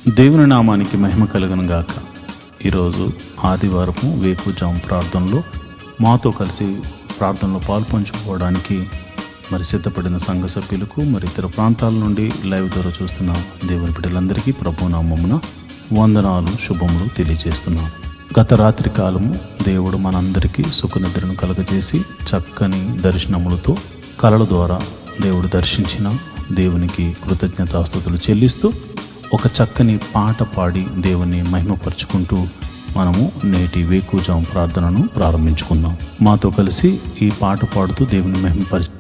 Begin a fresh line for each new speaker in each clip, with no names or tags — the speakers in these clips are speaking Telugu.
దేవుని నామానికి మహిమ కలుగును గాక. ఈరోజు ఆదివారము వేకువజాము ప్రార్థనలో మాతో కలిసి ప్రార్థనలో పాల్పంచుకోవడానికి సిద్ధపడిన సంఘ సభ్యులకు ఇతర ప్రాంతాల నుండి లైవ్ ద్వారా చూస్తున్న దేవుని బిడ్డలందరికీ ప్రభు నామమున వందనాలు, శుభములు తెలియజేస్తున్నాం. గత రాత్రి కాలము దేవుడు మనందరికీ సుఖనిద్రను కలగజేసి చక్కని దర్శనములతో కలల ద్వారా దేవుడు దర్శించిన దేవునికి కృతజ్ఞతాస్తుతులు చెల్లిస్తూ ఒక చక్కని పాట పాడి దేవుని మహిమపరుచుకుంటూ మనము నేటి వేకువజాము ప్రార్థనను ప్రారంభించుకుందాం. మాతో కలిసి ఈ పాట పాడుతూ దేవుని మహిమపరిచి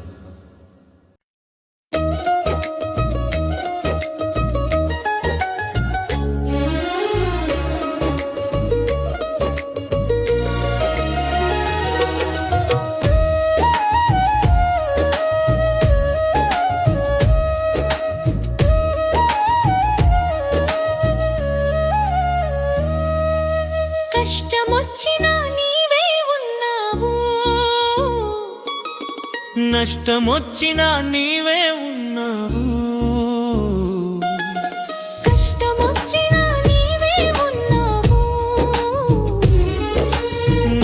నష్టమొచ్చినా నీవే ఉన్నావు,
కష్టమొచ్చినా నీవే ఉన్నావు,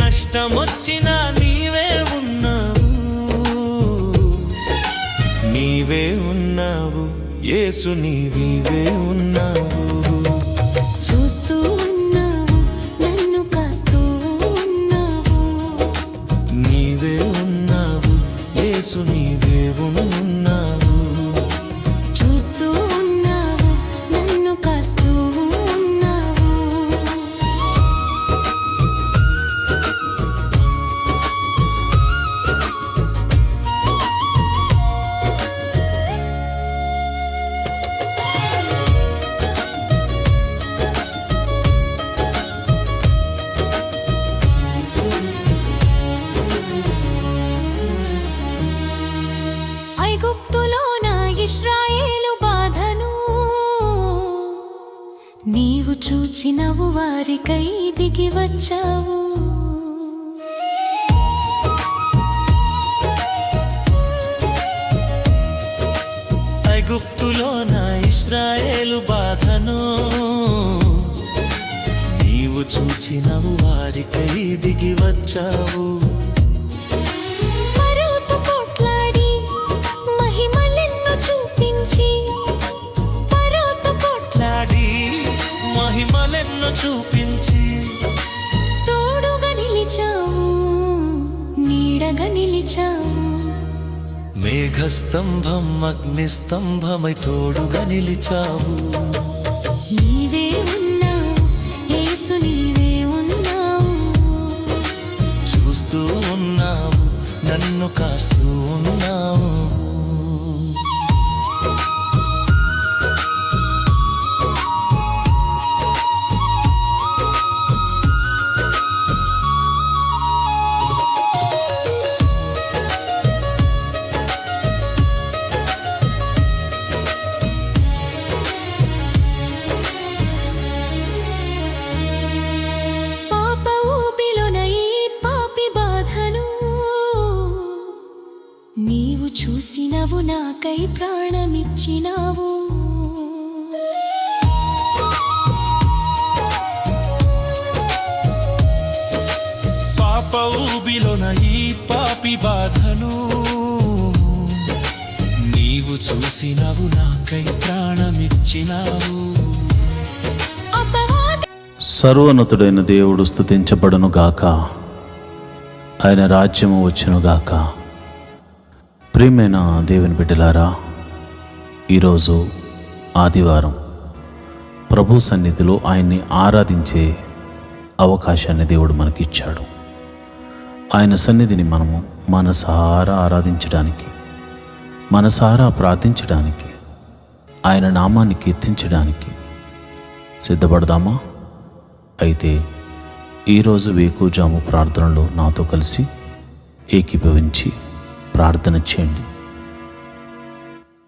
నష్టమొచ్చినా నీవే ఉన్నావు, నీవే ఉన్నావు యేసు, నీవే ఉన్నావు.
చూస్తూ ఉన్నావు, నన్ను కాస్తూ ఉన్నావు,
నీవే ఉన్నావు యేసు, నీవే ఉన్నావు.
చూస్తూ ఉన్నావు, నన్ను కాస్తూ ఉన్నావు. ఐగుప్తులోన ఇశ్రాయేలు బాధను నీవు చూచినవు, వారికై దిగి వచ్చావు.
ఐగుప్తులోన ఇశ్రాయేలు బాధను నీవు చూచినవు, వారికై దిగి వచ్చావు.
పరోతో కొట్లాడి మహిమలెన్నో చూపించి, పరోతో
కొట్లాడి మహిమలెన్నో చూపించి,
తోడుగా నిలిచావు, నీడగా నిలిచావు.
మేఘస్తంభం అగ్నిస్తంభమై తోడుగా నిలిచావు.
నీవే ఉన్నావు యేసు, నీవే ఉన్నావు,
చూస్తూ ఉన్నావు, నన్ను కాస్తూ ఉన్నావు.
పాప ఊబిలోన ఈ పాపి బాధను నీవు చూసినవు, నాకై ప్రాణమిచ్చినావు.
పాప ఊబిలోన ఈ పాపి బాధను నీవు చూసినవు, నాకై ప్రాణమిచ్చినావు.
సర్వోన్నతుడైన దేవుడు స్తుతించబడును గాక. ఆయన రాజ్యము వచ్చును గాక. ప్రియమైన దేవుని బిడ్డలారా, ఈరోజు ఆదివారం ప్రభు సన్నిధిలో ఆయన్ని ఆరాధించే అవకాశాన్ని దేవుడు మనకిచ్చాడు. ఆయన సన్నిధిని మనము మనసారా ఆరాధించడానికి, మనసారా ప్రార్థించడానికి, ఆయన నామాన్ని కీర్తించడానికి సిద్ధపడదామా? అయితే ఈరోజు వేకువజాము ప్రార్థనలో నాతో కలిసి ఏకీభవించి ప్రార్థన చేయండి.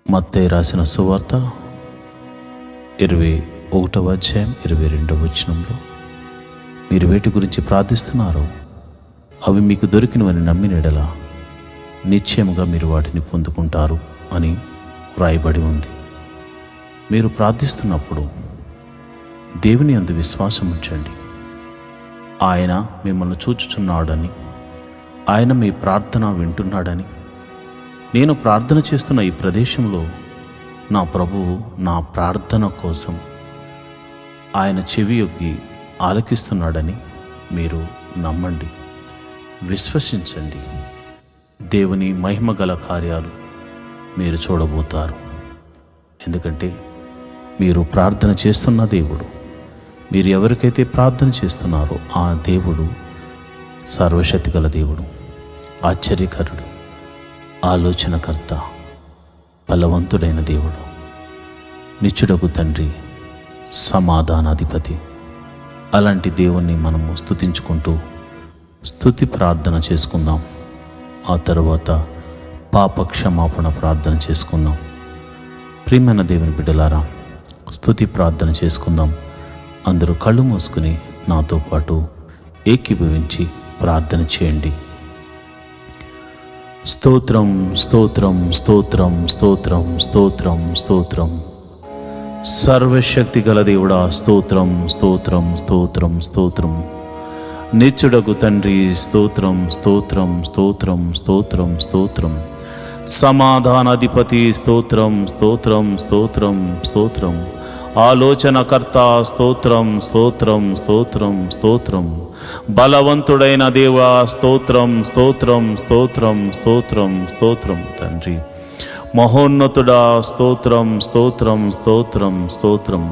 మత్తయి రాసిన సువార్త 21వ అధ్యాయం 22వ వచనంలో, మీరు వేటి గురించి ప్రార్థిస్తున్నారో అవి మీకు దొరికినవని నమ్మిన యెడల నిశ్చయముగా మీరు వాటిని పొందుకుంటారు అని వ్రాయబడి ఉంది. మీరు ప్రార్థిస్తున్నప్పుడు దేవుని యందు విశ్వాసం ఉంచండి. ఆయన మిమ్మల్ని చూచుచున్నాడని, ఆయన మీ ప్రార్థన వింటున్నాడని, నేను ప్రార్థన చేస్తున్న ఈ ప్రదేశంలో నా ప్రభువు నా ప్రార్థన కోసం ఆయన చెవియొగ్గి ఆలకిస్తున్నాడని మీరు నమ్మండి, విశ్వసించండి. దేవుని మహిమగల కార్యాలు మీరు చూడబోతారు. ఎందుకంటే మీరు ప్రార్థన చేస్తున్న దేవుడు, మీరు ఎవరికైతే ప్రార్థన చేస్తున్నారో ఆ దేవుడు సర్వశక్తిగల దేవుడు, ఆశ్చర్యకరుడు, ఆలోచనకర్త, బలవంతుడైన దేవుడు, నిత్యుడగు తండ్రి, సమాధానాధిపతి. అలాంటి దేవుణ్ణి మనము స్తుతించుకుంటూ స్తుతి ప్రార్థన చేసుకుందాం. ఆ తర్వాత పాప క్షమాపణ ప్రార్థన చేసుకుందాం. ప్రియమైన దేవుని బిడ్డలారా, స్తుతి ప్రార్థన చేసుకుందాం. అందరూ కళ్ళు మూసుకుని నాతో పాటు ఏకీభవించి ప్రార్థన చేయండి. స్తోత్రం స్తోత్రం స్తోత్రం స్తోత్రం స్తోత్రం స్తోత్రం. సర్వశక్తి గల దేవుడా, స్తోత్రం స్తోత్రం స్తోత్రం స్తోత్రం. నిత్యుడగు తండ్రి, స్తోత్రం స్తోత్రం స్తోత్రం స్తోత్రం స్తోత్రం. సమాధానాధిపతి, స్తోత్రం స్తోత్రం స్తోత్రం స్తోత్రం. ఆలోచనకర్త, స్తోత్రం స్తోత్రం స్తోత్రం స్తోత్రం. బలవంతుడైన దేవా, స్తోత్రం స్తోత్రం స్తోత్రం స్తోత్రం స్తోత్రం. తండ్రి మహోన్నతుడా, స్తోత్రం స్తోత్రం స్తోత్రం స్తోత్రం.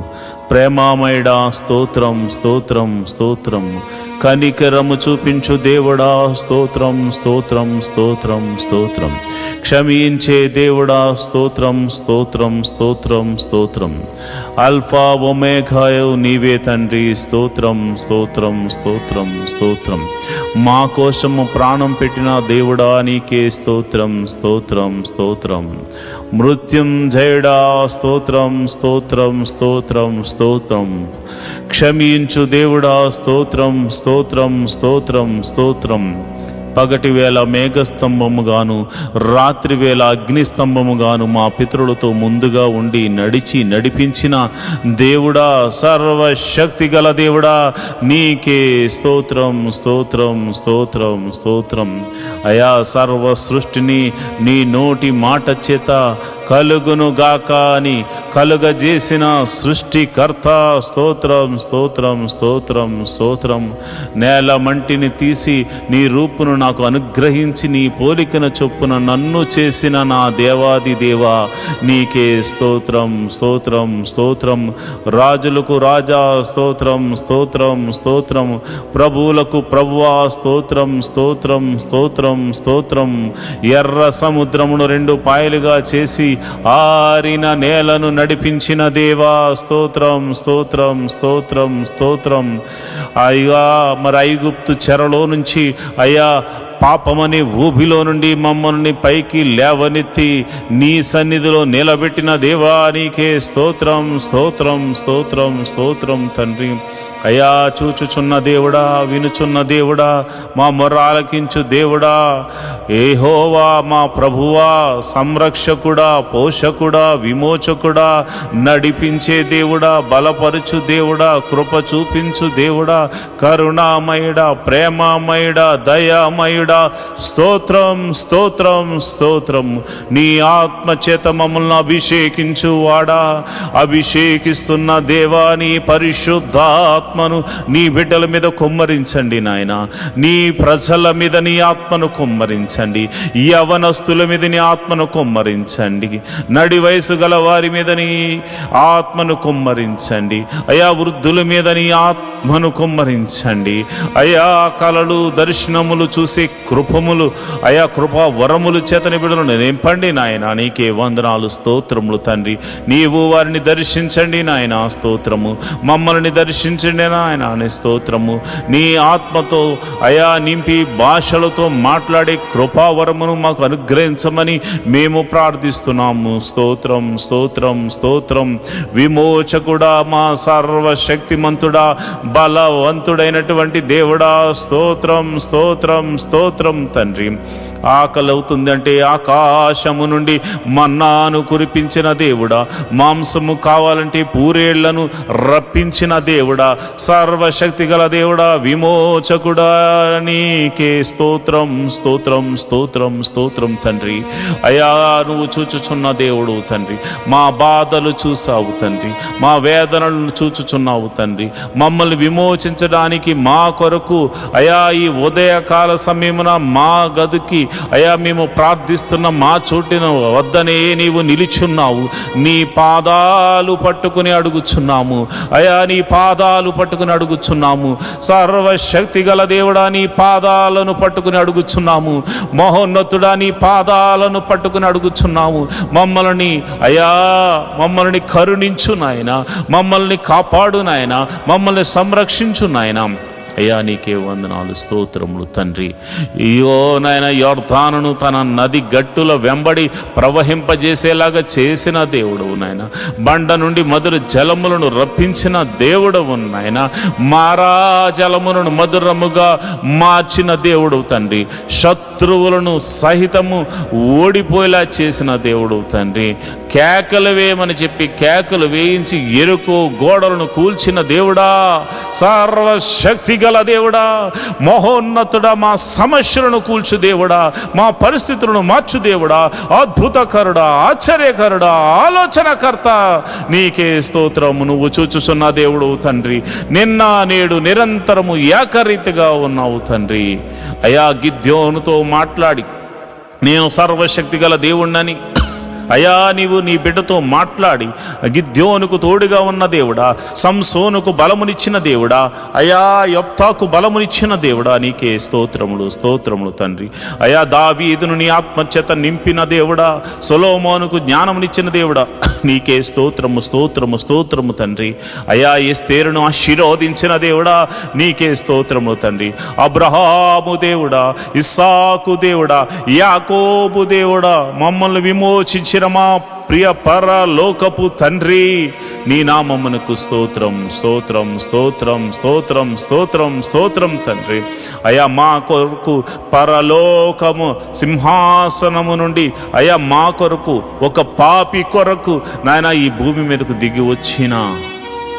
ప్రేమామయుడా, స్తోత్రం స్తోత్రం స్తోత్రం. కనికరము చూపించు దేవుడా, స్తోత్రం స్తోత్రం స్తోత్రం స్తోత్రం. క్షమించే దేవుడా, స్తోత్రం స్తోత్రం స్తోత్రం స్తోత్రం. అల్ఫా ఒమేఘాయు నీవే తండ్రి, స్తోత్రం స్తోత్రం స్తోత్రం స్తోత్రం. మా కోసము ప్రాణం పెట్టిన దేవుడా, నీకే స్తోత్రం స్తోత్రం స్తోత్రం. మృత్యుంజయుడా, స్తోత్రం స్తోత్రం స్తోత్రం స్తోత్రం. క్షమించు దేవుడా, స్తోత్రం స్తోత్రం స్తోత్రం స్తోత్రం. పగటి వేళ మేఘస్తంభముగాను, రాత్రి వేళ అగ్నిస్తంభముగాను మా పితరులతో ముందుగా ఉండి నడిపించిన దేవుడా, సర్వశక్తి గల దేవుడా, నీకే స్తోత్రం స్తోత్రం స్తోత్రం స్తోత్రం. అయా, సర్వ సృష్టిని నీ నోటి మాట చేత కలుగును గాక అని కలుగజేసిన సృష్టికర్త, స్తోత్రం స్తోత్రం స్తోత్రం స్తోత్రం. నేల మంటిని తీసి నీ రూపును నాకు అనుగ్రహించి నీ పోలికన చొప్పున నన్ను చేసిన నా దేవాది దేవా, నీకే స్తోత్రం స్తోత్రం స్తోత్రం. రాజులకు రాజా, స్తోత్రం స్తోత్రం స్తోత్రం. ప్రభువులకు ప్రభువా, స్తోత్రం స్తోత్రం స్తోత్రం స్తోత్రం. ఎర్ర సముద్రమును 2 పాయలుగా చేసి ఆరిన నేలను నడిపించిన దేవా, స్తోత్రం స్తోత్రం స్తోత్రం స్తోత్రం. అయ్యా, మరి ఐగుప్తు చెరలో నుంచి అయ్యా పాపమని ఊబిలో నుండి మమ్మల్ని పైకి లేవనెత్తి నీ సన్నిధిలో నిలబెట్టిన దేవా, నీకే స్తోత్రం స్తోత్రం స్తోత్రం స్తోత్రం. తండ్రి అయా, చూచుచున్న దేవుడా, వినుచున్న దేవుడా, మా మొర్ర ఆలకించు దేవుడా, యెహోవా మా ప్రభువా, సంరక్షకుడా, పోషకుడా, విమోచకుడా, నడిపించే దేవుడా, బలపరుచు దేవుడా, కృప చూపించు దేవుడా, కరుణామయుడా, ప్రేమామయుడా, దయామయుడా, స్తోత్రం స్తోత్రం స్తోత్రం. నీ ఆత్మ చేత మమ్మల్ని అభిషేకించు వాడా, అభిషేకిస్తున్న దేవా, నీ పరిశుద్ధాత్మను నీ బిడ్డల మీద కుమ్మరించండి నాయన. నీ ప్రజల మీద నీ ఆత్మను కుమ్మరించండి. యవనస్తుల మీద నీ ఆత్మను కుమ్మరించండి. నడి వయసు గల వారి మీద నీ ఆత్మను కుమ్మరించండి. అయా, వృద్ధుల మీద నీ ఆత్మను కుమ్మరించండి. అయా, కలలు దర్శనములు చూసే కృపములు, అయా కృపా వరములు చేతని బిడ్డలను నింపండి నాయన. నీకే వందనాలు, స్తోత్రములు తండ్రి. నీవు వారిని దర్శించండి నాయన, స్తోత్రము. మమ్మల్ని దర్శించండి నిండిన ఆయన నీ స్తోత్రము. నీ ఆత్మతో అయా నింపి భాషలతో మాట్లాడే కృపావరమును మాకు అనుగ్రహించమని మేము ప్రార్థిస్తున్నాము. స్తోత్రం స్తోత్రం స్తోత్రం. విమోచకుడా, మా సర్వశక్తిమంతుడా, బలవంతుడైనటువంటి దేవుడా, స్తోత్రం స్తోత్రం స్తోత్రం తండ్రి. ఆకలి అవుతుందంటే ఆకాశము నుండి మన్నాను కురిపించిన దేవుడా, మాంసము కావాలంటే పూరేళ్లను రప్పించిన దేవుడా, సర్వశక్తి గల దేవుడా, విమోచకుడా, నీకే స్తోత్రం స్తోత్రం స్తోత్రం స్తోత్రం తండ్రి. అయా నువ్వు చూచుచున్న దేవుడు తండ్రి, మా బాధలు చూసావు తండ్రి, మా వేదనలను చూచుచున్నావు తండ్రి. మమ్మల్ని విమోచించడానికి మా కొరకు అయా ఈ ఉదయకాల సమయమున మా గదికి అయా మేము ప్రార్థిస్తున్న మా చోటిన వద్దనే నీవు నిలిచున్నావు. నీ పాదాలు పట్టుకుని అడుగుచున్నాము అయా, నీ పాదాలు పట్టుకుని అడుగుచున్నాము. సర్వశక్తి గల దేవుడా, నీ పాదాలను పట్టుకుని అడుగుచున్నాము. మహోన్నతుడా, నీ పాదాలను పట్టుకుని అడుగుచున్నాము. మమ్మల్ని కరుణించు నాయన, మమ్మల్ని కాపాడు నాయన, మమ్మల్ని సంరక్షించు నాయన. అయ్యా నీకే వందనాలు, స్తోత్రములు తండ్రి. అయ్యో నాయన, యొర్దానును తన నది గట్టుల వెంబడి ప్రవహింపజేసేలాగా చేసిన దేవుడవు నాయన. బండ నుండి మధుర జలములను రప్పించిన దేవుడవు నాయన. మారా జలములను మధురముగా మార్చిన దేవుడవు తండ్రి. శత్రువులను సహితము ఓడిపోయేలా చేసిన దేవుడవు తండ్రి. కేకలు వేయమని చెప్పి కేకలు వేయించి ఎరుకో గోడలను కూల్చిన దేవుడా, సర్వశక్తి గల దేవుడా, మహోన్నతుడా, మా సమస్యలను కూల్చు దేవుడా, మా పరిస్థితులను మార్చు దేవుడా, అద్భుతకరుడా, ఆశ్చర్యకరుడా, ఆలోచనకర్త, నీకే స్తోత్రము. నువ్వు చూచుచున్న దేవుడు తండ్రి. నిన్న నేడు నిరంతరము ఏకరీతిగా ఉన్నావు తండ్రి. అయా గిద్యోనుతో మాట్లాడి నేను సర్వశక్తి గల దేవుణ్ణని అయా నీవు నీ బిడ్డతో మాట్లాడి గిద్యోనుకు తోడుగా ఉన్న దేవుడా, సంసోనుకు బలమునిచ్చిన దేవుడా, అయా యొప్తాకు బలమునిచ్చిన దేవుడా, నీకే స్తోత్రములు స్తోత్రములు తండ్రి. అయా దావీదును నీ ఆత్మచేత నింపిన దేవుడా, సొలొమోనుకు జ్ఞానమునిచ్చిన దేవుడా, నీకే స్తోత్రము స్తోత్రము స్తోత్రము తండ్రి. అయా ఎస్తేరును ఆశీర్వదించిన దేవుడా, నీకే స్తోత్రము తండ్రి. అబ్రహాము దేవుడా, ఇస్సాకు దేవుడా, యాకోబు దేవుడా, మమ్మల్ని విమోచించిన మా ప్రియ పరలోకపు తండ్రి, నీ నామమునకు స్తోత్రం స్తోత్రం స్తోత్రం స్తోత్రం స్తోత్రం స్తోత్రం తండ్రి. అయా మా కొరకు పరలోకము సింహాసనము నుండి అయా మా కొరకు ఒక పాపి కొరకు నాయన ఈ భూమి మీదకు దిగి వచ్చిన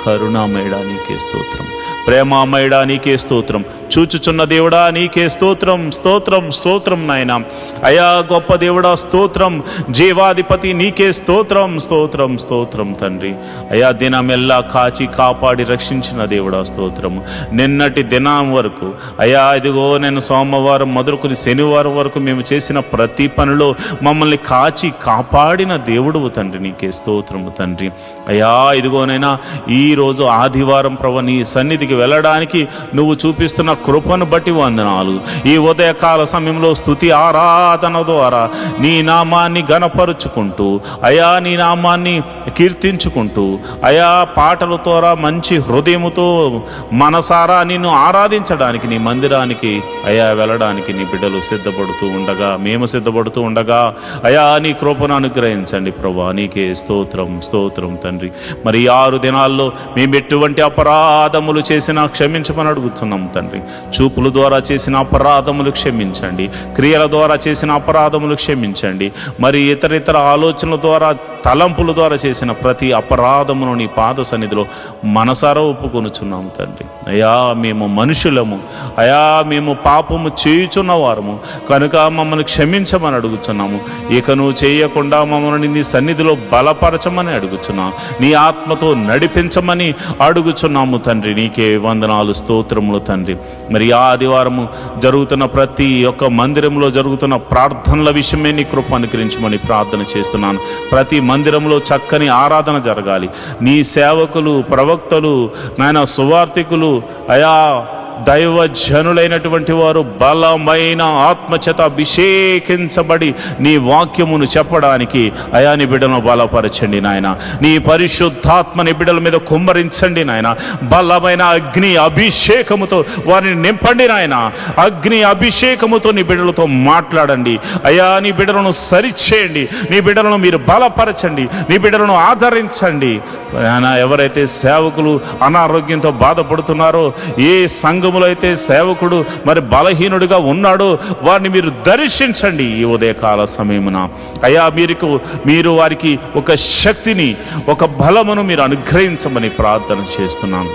కరుణామయుడా, నీకే స్తోత్రం. ప్రేమామయుడా, నీకే స్తోత్రం. చూచుచున్న దేవుడా, నీకే స్తోత్రం స్తోత్రం స్తోత్రం నాయన. అయా గొప్ప దేవుడా, స్తోత్రం. జీవాధిపతి, నీకే స్తోత్రం స్తోత్రం స్తోత్రం తండ్రి. అయా దినమెల్లా కాచి కాపాడి రక్షించిన దేవుడా, స్తోత్రము. నిన్నటి దినం వరకు అయా ఇదిగో నేను సోమవారం మొదలుకొని శనివారం వరకు మేము చేసిన ప్రతి పనిలో మమ్మల్ని కాచి కాపాడిన దేవుడు తండ్రి, నీకే స్తోత్రము తండ్రి. అయా ఇదిగోనైనా ఈరోజు ఆదివారం ప్రభు నీ సన్నిధికి వెళ్ళడానికి నువ్వు చూపిస్తున్న కృపను బట్టి వందనాలు. ఈ ఉదయకాల సమయంలో స్తుతి ఆరాధన ద్వారా నీ నామాన్ని గణపరుచుకుంటూ అయా నీ నామాన్ని కీర్తించుకుంటూ అయా పాటల ద్వారా మంచి హృదయముతో మనసారా నిన్ను ఆరాధించడానికి నీ మందిరానికి అయా వెళ్ళడానికి నీ బిడ్డలు సిద్ధపడుతూ ఉండగా, మేము సిద్ధపడుతూ ఉండగా అయా నీ కృపను అనుగ్రహించండి ప్రభా, నీకే స్తోత్రం స్తోత్రం తండ్రి. మరి 6 దినాల్లో మేము ఎటువంటి అపరాధములు చేసినా క్షమించమని అడుగుతున్నాం తండ్రి. చూపుల ద్వారా చేసిన అపరాధములు క్షమించండి, క్రియల ద్వారా చేసిన అపరాధములు క్షమించండి. మరి ఇతర ఆలోచనల ద్వారా, తలంపుల ద్వారా చేసిన ప్రతి అపరాధమును నీ పాద సన్నిధిలో మనసారా ఒప్పుకొనుచున్నాము తండ్రి. అయా మేము మనుషులము, అయా మేము పాపము చేయుచున్న వారము కనుక మమ్మల్ని క్షమించమని అడుగుచున్నాము. ఇక నువ్వు చేయకుండా మమ్మల్ని నీ సన్నిధిలో బలపరచమని అడుగుచున్నాము, నీ ఆత్మతో నడిపించమని అడుగుచున్నాము తండ్రి. నీకే వందనాలు స్తోత్రములు తండ్రి. మరి ఆదివారము జరుగుతున్న ప్రతి ఒక్క మందిరంలో జరుగుతున్న ప్రార్థనల విషయమే నీ కృప అనుగ్రహించమని ప్రార్థన చేస్తున్నాను. ప్రతి మందిరంలో చక్కని ఆరాధన జరగాలి. నీ సేవకులు, ప్రవక్తలు, నాయన సువార్థికులు, అయా దైవజనులైనటువంటి వారు బలమైన ఆత్మచేత అభిషేకించబడి నీ వాక్యమును చెప్పడానికి అయా నీ బిడ్డలను బలపరచండి నాయన. నీ పరిశుద్ధాత్మని బిడ్డల మీద కుమ్మరించండి నాయన. బలమైన అగ్ని అభిషేకముతో వారిని నింపండి నాయన. అగ్ని అభిషేకముతో నీ బిడ్డలతో మాట్లాడండి అయా. నీ బిడ్డలను సరిచేయండి, నీ బిడ్డలను మీరు బలపరచండి, నీ బిడ్డలను ఆదరించండి. ఎవరైతే సేవకులు అనారోగ్యంతో బాధపడుతున్నారో, ఏ సంఘములో అయితే సేవకుడు మరి బలహీనుడిగా ఉన్నాడో వారిని మీరు దర్శించండి ఈ ఉదయకాల సమయమున అయ్యా. మీరు వారికి ఒక శక్తిని, ఒక బలమును మీరు అనుగ్రహించమని ప్రార్థన చేస్తున్నాను.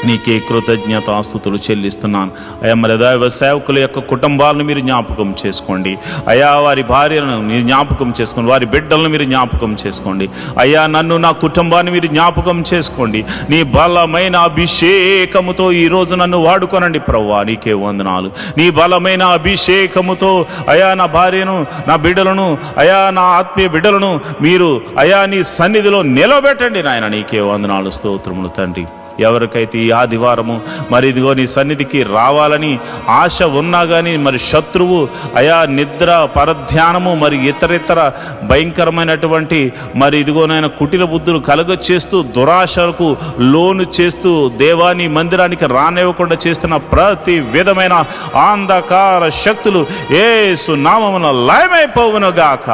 నీకే కృతజ్ఞతాస్తుతులు చెల్లిస్తున్నాను అయ్యా. మరి దైవ సేవకుల యొక్క కుటుంబాలను మీరు జ్ఞాపకం చేసుకోండి అయ్యా. వారి భార్యలను మీరు జ్ఞాపకం చేసుకోండి, వారి బిడ్డలను మీరు జ్ఞాపకం చేసుకోండి అయ్యా. నన్ను, నా కుటుంబాన్ని మీరు జ్ఞాపకం చేసుకోండి. నీ బలమైన అభిషేకముతో ఈరోజు నన్ను వాడుకోనండి ప్రభువా. నీకే వందనాలు. నీ బలమైన అభిషేకముతో అయా నా భార్యను, నా బిడ్డలను అయా, నా ఆత్మీయ బిడ్డలను మీరు అయా నీ సన్నిధిలో నిలబెట్టండి నాయన. నీకే వందనాలు, స్తోత్రములు తండ్రి. ఎవరికైతే ఈ ఆదివారము మరి ఇదిగో నీ సన్నిధికి రావాలని ఆశ ఉన్నా కానీ మరి శత్రువు అయా నిద్ర, పరధ్యానము, మరి ఇతరితర భయంకరమైనటువంటి మరి ఇదిగోనైనా కుటిల బుద్ధులు కలగచేస్తూ, దురాశలకు లోను చేస్తూ, దేవాని మందిరానికి రానివ్వకుండా చేస్తున్న ప్రతి విధమైన అంధకార శక్తులు యేసు నామమున లయమైపోవును గాక,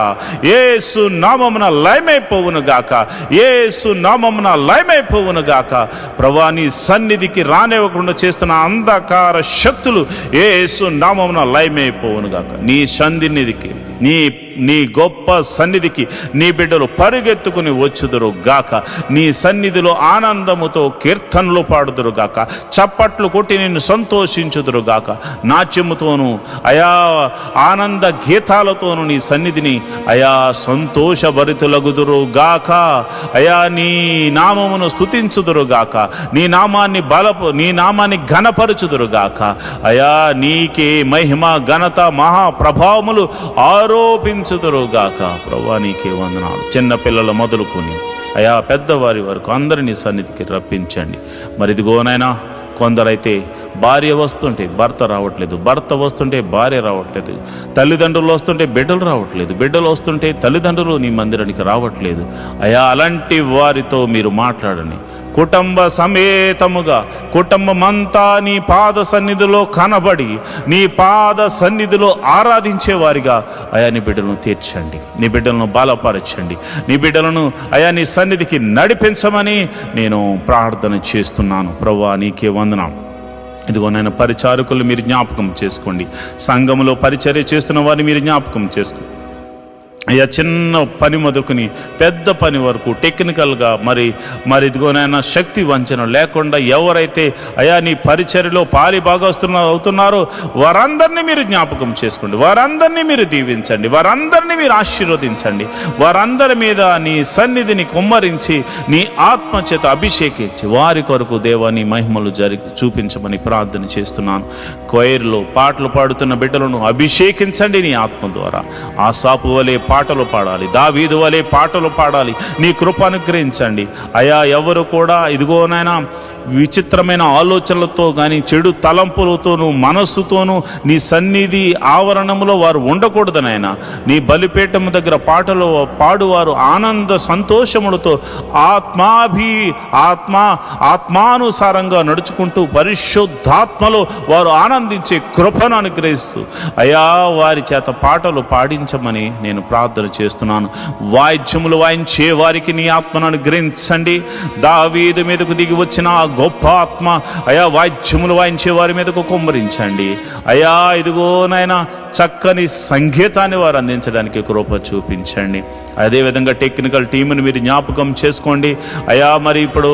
యేసు నామమున లయమైపోవును గాక, యేసు నామమున లయమైపోవును గాక. నీ సన్నిధికి రానివ్వకుండా చేస్తున్న అంధకార శక్తులు యేసు నామమున లయమైపోవును గాక. నీ సన్నిధికి, నీ గొప్ప సన్నిధికి నీ బిడ్డలు పరిగెత్తుకుని వచ్చుదురు గాక. నీ సన్నిధిలో ఆనందముతో కీర్తనలు పాడుదురు గాక, చప్పట్లు కొట్టి నిన్ను సంతోషించుదురు గాక. నాట్యముతోనూ అయా ఆనంద గీతాలతోనూ నీ సన్నిధిని అయా సంతోషభరితులగుదురు గాక. అయా నీ నామమును స్తుతించుదురు గాక, నీ నామాన్ని ఘనపరచుదురు గాక. అయా నీకే మహిమ, ఘనత, మహాప్రభావములు ఆరోపించుదురుగాక. ప్రభువా నీకే వందనాలు. చిన్నపిల్లల మొదలుకొని అయా పెద్దవారి వరకు అందరినీ సన్నిధికి రప్పించండి. మరి ఇదిగోనైనా కొందరైతే భార్య వస్తుంటే భర్త రావట్లేదు, భర్త వస్తుంటే భార్య రావట్లేదు, తల్లిదండ్రులు వస్తుంటే బిడ్డలు రావట్లేదు, బిడ్డలు వస్తుంటే తల్లిదండ్రులు నీ మందిరానికి రావట్లేదు అయా. అలాంటి వారితో మీరు మాట్లాడండి. కుటుంబ సమేతముగా కుటుంబమంతా నీ పాద సన్నిధిలో కనబడి, నీ పాద సన్నిధిలో ఆరాధించేవారిగా అయా నీ బిడ్డలను తీర్చండి, నీ బిడ్డలను బలపరచండి, నీ బిడ్డలను అయా నీ సన్నిధికి నడిపించమని నేను ప్రార్థన చేస్తున్నాను. ప్రభువా నీకే వందనం. ఇదిగో నేను పరిచారకులు మీరు జ్ఞాపకం చేసుకోండి. సంఘంలో పరిచర్య చేస్తున్న వారిని మీరు జ్ఞాపకం చేసుకోండి అయ్యా. చిన్న పని మొదలుకొని పెద్ద పని వరకు టెక్నికల్గా మరి ఇదిగోనైనా శక్తి వంచన లేకుండా ఎవరైతే అయా నీ పరిచర్యలో పాలి అవుతున్నారో వారందరినీ మీరు జ్ఞాపకం చేసుకోండి, వారందరినీ మీరు దీవించండి, వారందరినీ మీరు ఆశీర్వదించండి. వారందరి మీద నీ సన్నిధిని కుమ్మరించి నీ ఆత్మచేత అభిషేకించి వారి కొరకు దేవా నీ మహిమలు చూపించమని ప్రార్థన చేస్తున్నాను. కొయిర్లో పాటలు పాడుతున్న బిడ్డలను అభిషేకించండి నీ ఆత్మ ద్వారా. ఆసాపు వలె పాటలు పాడాలి, దావీదు వలె పాటలు పాడాలి. నీ కృప అనుగ్రహించండి అయా. ఎవరు కూడా ఇదిగోనైనా విచిత్రమైన ఆలోచనలతో కానీ చెడు తలంపులతోనూ మనస్సుతోనూ నీ సన్నిధి ఆవరణంలో వారు ఉండకూడదనైనా. నీ బలిపీఠం దగ్గర పాటలు పాడువారు ఆనంద సంతోషములతో ఆత్మానుసారంగా నడుచుకుంటూ పరిశుద్ధాత్మలో వారు ఆనందించే కృపను అనుగ్రహిస్తూ అయా వారి చేత పాటలు పాడించమని నేను ప్రార్థన చేస్తున్నాను. వాయిద్యములు వాయించే వారికి నీ ఆత్మను అనుగ్రహించండి. దావీదు మీదకు దిగి వచ్చిన ఆ గొప్ప ఆత్మ అయా వాయిద్యములు వాయించే వారి మీదకు కుమ్మరించండి అయా. ఇదిగోనైనా చక్కని సంగీతాన్ని వారు అందించడానికి కృప చూపించండి. అదేవిధంగా టెక్నికల్ టీముని మీరు జ్ఞాపకం చేసుకోండి అయా. మరి ఇప్పుడు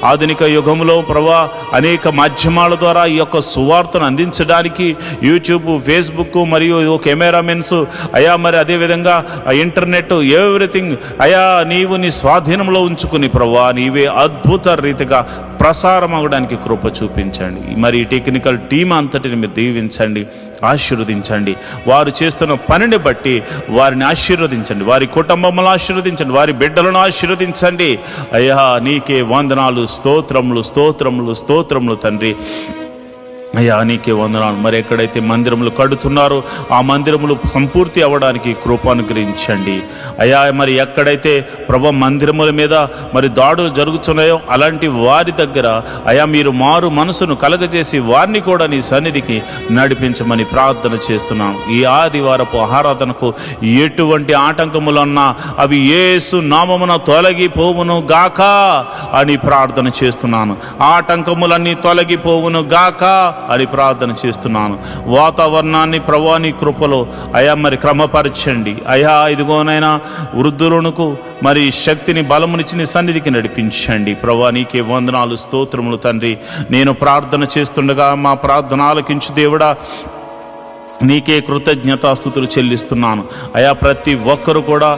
ఆధునిక యుగంలో ప్రభా అనేక మాధ్యమాల ద్వారా ఈ యొక్క సువార్తను అందించడానికి యూట్యూబ్, ఫేస్బుక్ మరియు కెమెరామెన్స్ అయా, మరి అదేవిధంగా ఇంటర్నెట్, ఎవ్రీథింగ్ అయా నీవు నీ స్వాధీనంలో ఉంచుకుని ప్రభా నీవే అద్భుత రీతిగా ప్రసారం అవ్వడానికి కృప చూపించండి. మరి టెక్నికల్ టీం అంతటిని మీరు దీవించండి, ఆశీర్వదించండి. వారు చేస్తున్న పనిని బట్టి వారిని ఆశీర్వదించండి, వారి కుటుంబములను ఆశీర్వదించండి, వారి బిడ్డలను ఆశీర్వదించండి అయ్యా. నీకే వందనాలు, స్తోత్రములు, స్తోత్రములు, స్తోత్రములు తండ్రి అయ్యా నీకే వందనాలు. మరి ఎక్కడైతే మందిరములు కడుతున్నారో ఆ మందిరములు సంపూర్తి అవ్వడానికి కృప అనుగ్రహించండి అయ్యా. మరి ఎక్కడైతే ప్రభు మందిరముల మీద మరి దాడులు జరుగుతున్నాయో అలాంటి వారి దగ్గర అయ్యా మీరు మారు మనసును కలగజేసి వారిని కూడా నీ సన్నిధికి నడిపించమని ప్రార్థన చేస్తున్నాను. ఈ ఆదివారపు ఆరాధనకు ఎటువంటి ఆటంకములున్నా అవి యేసు నామమున తొలగిపోవును గాక అని ప్రార్థన చేస్తున్నాను. ఆటంకములన్నీ తొలగిపోవును గాక అని ప్రార్థన చేస్తున్నాను. వాతావరణాన్ని ప్రభువాని కృపలో అయా మరి క్రమపరచండి అయా. ఇదిగోనైనా వృద్ధులకు మరి శక్తిని బలమునిచ్చి నీ సన్నిధికి నడిపించండి ప్రభువా. నీకే వందనాలు స్తోత్రములు తండ్రి. నేను ప్రార్థన చేస్తుండగా మా ప్రార్థన ఆలకించు దేవుడా, నీకే కృతజ్ఞతాస్తుతులు చెల్లిస్తున్నాను అయా. ప్రతి ఒక్కరు కూడా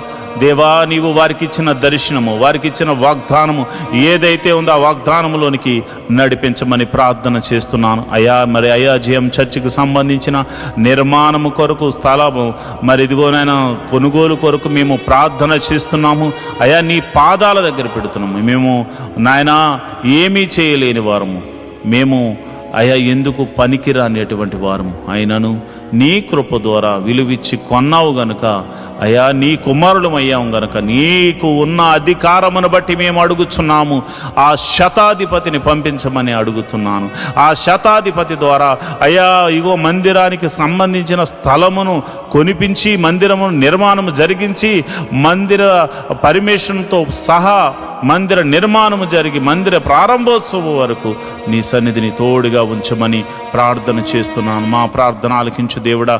దేవా నీవు వారికి ఇచ్చిన దర్శనము, వారికి ఇచ్చిన వాగ్దానము ఏదైతే ఉందో ఆ వాగ్దానములోనికి నడిపించమని ప్రార్థన చేస్తున్నాను అయా. మరి అయాజయం చర్చికి సంబంధించిన నిర్మాణము కొరకు స్థలము మరి ఇదిగోనైనా కొనుగోలు కొరకు మేము ప్రార్థన చేస్తున్నాము అయా. నీ పాదాల దగ్గర పెడుతున్నాము. మేము నాయనా ఏమీ చేయలేని వారము, మేము అయా ఎందుకు పనికిరానిటువంటి వారము, అయినను నీ కృప ద్వారా విలువిచ్చి కొన్నావు గనుక అయా నీ కుమారులం అయ్యాము గనుక నీకు ఉన్న అధికారమును బట్టి మేము అడుగుచున్నాము. ఆ శతాధిపతిని పంపించమని అడుగుతున్నాను. ఆ శతాధిపతి ద్వారా అయా ఇగో మందిరానికి సంబంధించిన స్థలమును కొనిపించి మందిరమును నిర్మాణము జరిగించి మందిర పర్మిషన్తో సహా మందిర నిర్మాణము జరిగి మందిర ప్రారంభోత్సవం వరకు నీ సన్నిధిని తోడుగా ఉంచమని ప్రార్థన చేస్తున్నాను. మా ప్రార్థన ఆలకించు దేవుడా,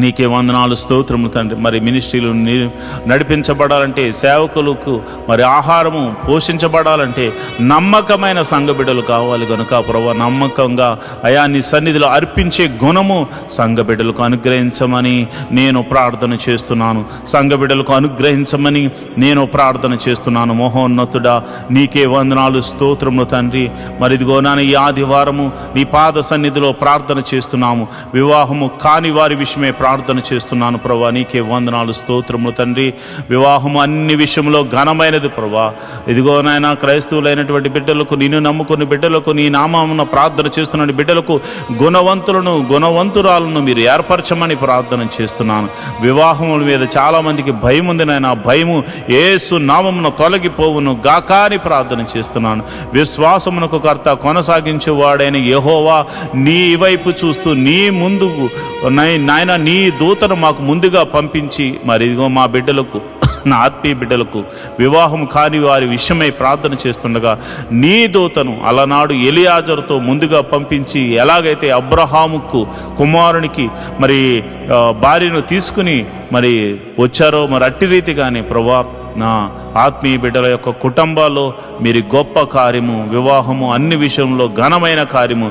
నీకే వందనాలు స్తోత్రము తండ్రి. మరి మినిస్ట్రీలు నడిపించబడాలంటే, సేవకులకు మరి ఆహారము పోషించబడాలంటే నమ్మకమైన సంఘ బిడ్డలు కావాలి కనుక ప్రభువా నమ్మకంగా అయా నీ సన్నిధిలో అర్పించే గుణము సంఘ బిడ్డలకు అనుగ్రహించమని నేను ప్రార్థన చేస్తున్నాను. సంఘ బిడ్డలకు అనుగ్రహించమని నేను ప్రార్థన చేస్తున్నాను. మహోన్నతుడా నీకే వందనాలు స్తోత్రములు తండ్రి. మరి ఇదిగో నాన్న ఈ ఆదివారము నీ పాద సన్నిధిలో ప్రార్థన చేస్తున్నాము. వివాహము కాని వారి విషయమే ప్రార్థన చేస్తున్నాను ప్రభా. నీకే వందనాలు స్తోత్రములు తండ్రి. వివాహము అన్ని విషయంలో ఘనమైనది ప్రభా. ఇదిగో నాయన క్రైస్తవులైనటువంటి బిడ్డలకు, నిన్ను నమ్ముకుని బిడ్డలకు, నీ నామమున ప్రార్థన చేస్తున్న బిడ్డలకు గుణవంతురాలను మీరు ఏర్పరచమని ప్రార్థన చేస్తున్నాను. వివాహముల మీద చాలామందికి భయం ఉంది నాయన. భయము యేసు నామమున తొలగిపోవును గాక అని ప్రార్థన చేస్తున్నాను. విశ్వాసమునకు కర్త కొనసాగించేవాడైన యెహోవా నీ వైపు చూస్తూ నీ ముందుకు నాయన నీ దూతను మాకు ముందుగా పంపించి మరి ఇదిగో మా బిడ్డలకు, నా ఆత్మీయ బిడ్డలకు వివాహం కాని వారి విషయమై ప్రార్థన చేస్తుండగా నీ దూతను అలనాడు ఎలియాజరుతో ముందుగా పంపించి ఎలాగైతే అబ్రహాముకు కుమారునికి మరి భార్యను తీసుకుని మరి వచ్చారో మరి అట్టి రీతిగానే ప్రభా నా ఆత్మీయ బిడ్డల యొక్క కుటుంబాల్లో మీరు గొప్ప కార్యము, వివాహము అన్ని విషయంలో ఘనమైన కార్యము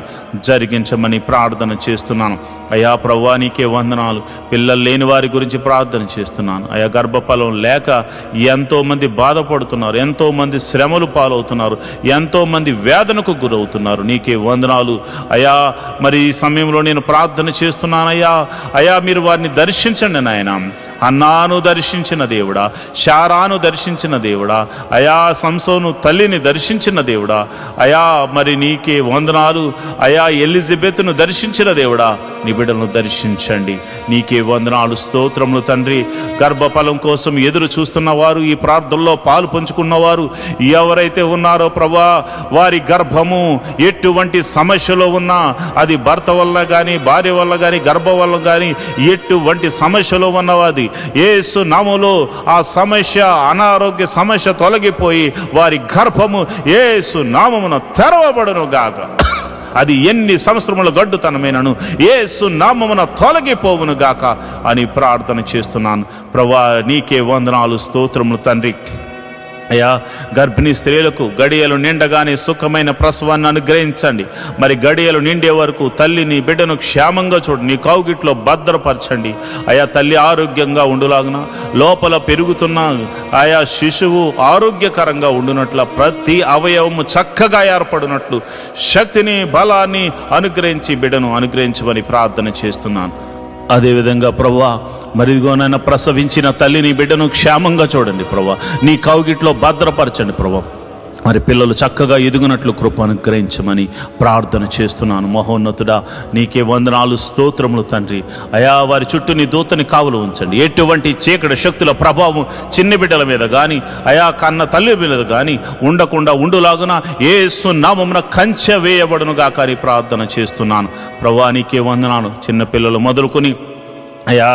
జరిగించమని ప్రార్థన చేస్తున్నాను అయా. ప్రభువా నీకే వందనాలు. పిల్లలు లేని వారి గురించి ప్రార్థన చేస్తున్నాను అయా. గర్భఫలం లేక ఎంతోమంది బాధపడుతున్నారు, ఎంతోమంది శ్రమలు పాలవుతున్నారు, ఎంతోమంది వేదనకు గురవుతున్నారు. నీకే వందనాలు అయా. మరి ఈ సమయంలో నేను ప్రార్థన చేస్తున్నానయ్యా. అయా మీరు వారిని దర్శించండి నాయన. అన్నాను దర్శించిన దేవుడా, శారాను దర్శించిన దేవుడా అయా, సంసోను తల్లిని దర్శించిన దేవుడా అయా. మరి నీకే వందనాలు అయా. ఎలిజబెత్ను దర్శించిన దేవుడా నీ బిడ్డలను దర్శించండి. నీకే వందనాలు స్తోత్రములు తండ్రి. గర్భఫలం కోసం ఎదురు చూస్తున్న వారు, ఈ ప్రార్థనలో పాలు పంచుకున్నవారు ఎవరైతే ఉన్నారో ప్రభా, వారి గర్భము ఎటువంటి సమస్యలో ఉన్నా అది భర్త వల్ల కానీ, భార్య వల్ల కానీ, గర్భం వల్ల కానీ ఎటువంటి సమస్యలో ఉన్నవాది యేసు నామములో ఆ సమస్య, అనారోగ్య సమస్య తొలగిపోయి వారి గర్భము యేసు నామమున తెరవబడును గాక. అది ఎన్ని సంవత్సరముల గడ్డుతనమైనను యేసు నామమున తొలగిపోవును గాక అని ప్రార్థన చేస్తున్నాను ప్రభువా. నీకే వందనాలు స్తోత్రములు తండ్రి అయ్యా. గర్భిణీ స్త్రీలకు గడియలు నిండగానే సుఖమైన ప్రసవాన్ని అనుగ్రహించండి. మరి గడియలు నిండే వరకు తల్లిని బిడ్డను క్షేమంగా చూడు, నీ కౌగిట్లో భద్రపరచండి అయా. తల్లి ఆరోగ్యంగా ఉండులాగున, లోపల పెరుగుతున్న ఆయా శిశువు ఆరోగ్యకరంగా ఉండునట్ల, ప్రతి అవయవము చక్కగా ఏర్పడినట్లు శక్తిని, బలాన్ని అనుగ్రహించి బిడ్డను అనుగ్రహించమని ప్రార్థన చేస్తున్నాను. అదేవిధంగా ప్రభువా మరి ఇదిగోనైనా ప్రసవించిన తల్లిని బిడ్డను క్షేమంగా చూడండి ప్రభువా. నీ కౌగిట్లో భద్రపరచండి ప్రభువా. మరి పిల్లలు చక్కగా ఎదుగునట్లు కృప అనుగ్రహించమని ప్రార్థన చేస్తున్నాను. మహోన్నతుడా, నీకే వందనాలు, స్తోత్రములు తండ్రి. అయా వారి చుట్టూ నీ దూతని కావలు ఉంచండి. ఎటువంటి చీకటి శక్తుల ప్రభావం చిన్ని బిడ్డల మీద కానీ, అయా కన్న తల్లి మీద కానీ ఉండకుండా ఉండులాగున యేసు నామమున కంచె వేయబడును గాక అని ప్రార్థన చేస్తున్నాను. ప్రభువా, నీకే వందనాలు. చిన్నపిల్లలు మొదలుకొని అయా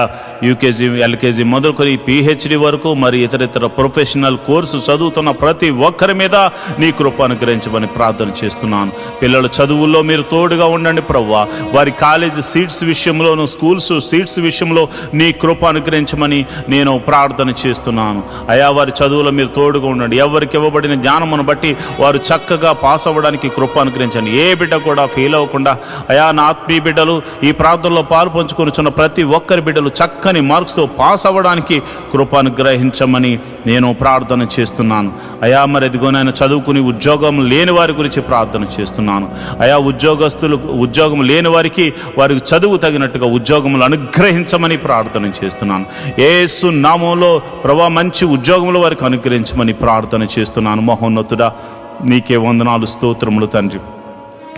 యూకేజీ, ఎల్కేజీ మొదలుకొని పిహెచ్డి వరకు, మరి ఇతర ప్రొఫెషనల్ కోర్సు చదువుతున్న ప్రతి ఒక్కరి మీద నీ కృప అనుగ్రహించమని ప్రార్థన చేస్తున్నాను. పిల్లల చదువుల్లో మీరు తోడుగా ఉండండి ప్రభువా. వారి కాలేజీ సీట్స్ విషయంలోను, స్కూల్స్ సీట్స్ విషయంలో నీ కృప అనుగ్రహించమని నేను ప్రార్థన చేస్తున్నాను. అయా వారి చదువులో మీరు తోడుగా ఉండండి. ఎవరికి ఇవ్వబడిన జ్ఞానమును బట్టి వారు చక్కగా పాస్ అవ్వడానికి కృప అనుగ్రహించండి. ఏ బిడ్డ కూడా ఫెయిల్ అవ్వకుండా అయా నా ఆత్మీయ బిడ్డలు ఈ ప్రార్థనలో పాలు పంచుకొనిచున్న ప్రతి ఒక్కరి బిడ్డలు చక్కని మార్క్స్తో పాస్ అవ్వడానికి కృప అనుగ్రహించమని నేను ప్రార్థన చేస్తున్నాను. అయా మరి ఎదిగోనైనా చదువుకుని ఉద్యోగం లేని వారి గురించి ప్రార్థన చేస్తున్నాను. అయా ఉద్యోగం లేని వారికి చదువు తగినట్టుగా ఉద్యోగములు అనుగ్రహించమని ప్రార్థన చేస్తున్నాను. యేసు నామములో ప్రభువా మంచి ఉద్యోగములు వారికి అనుగ్రహించమని ప్రార్థన చేస్తున్నాను. మహోన్నతుడా, నీకే వందనాలు, స్తోత్రములు తండ్రి.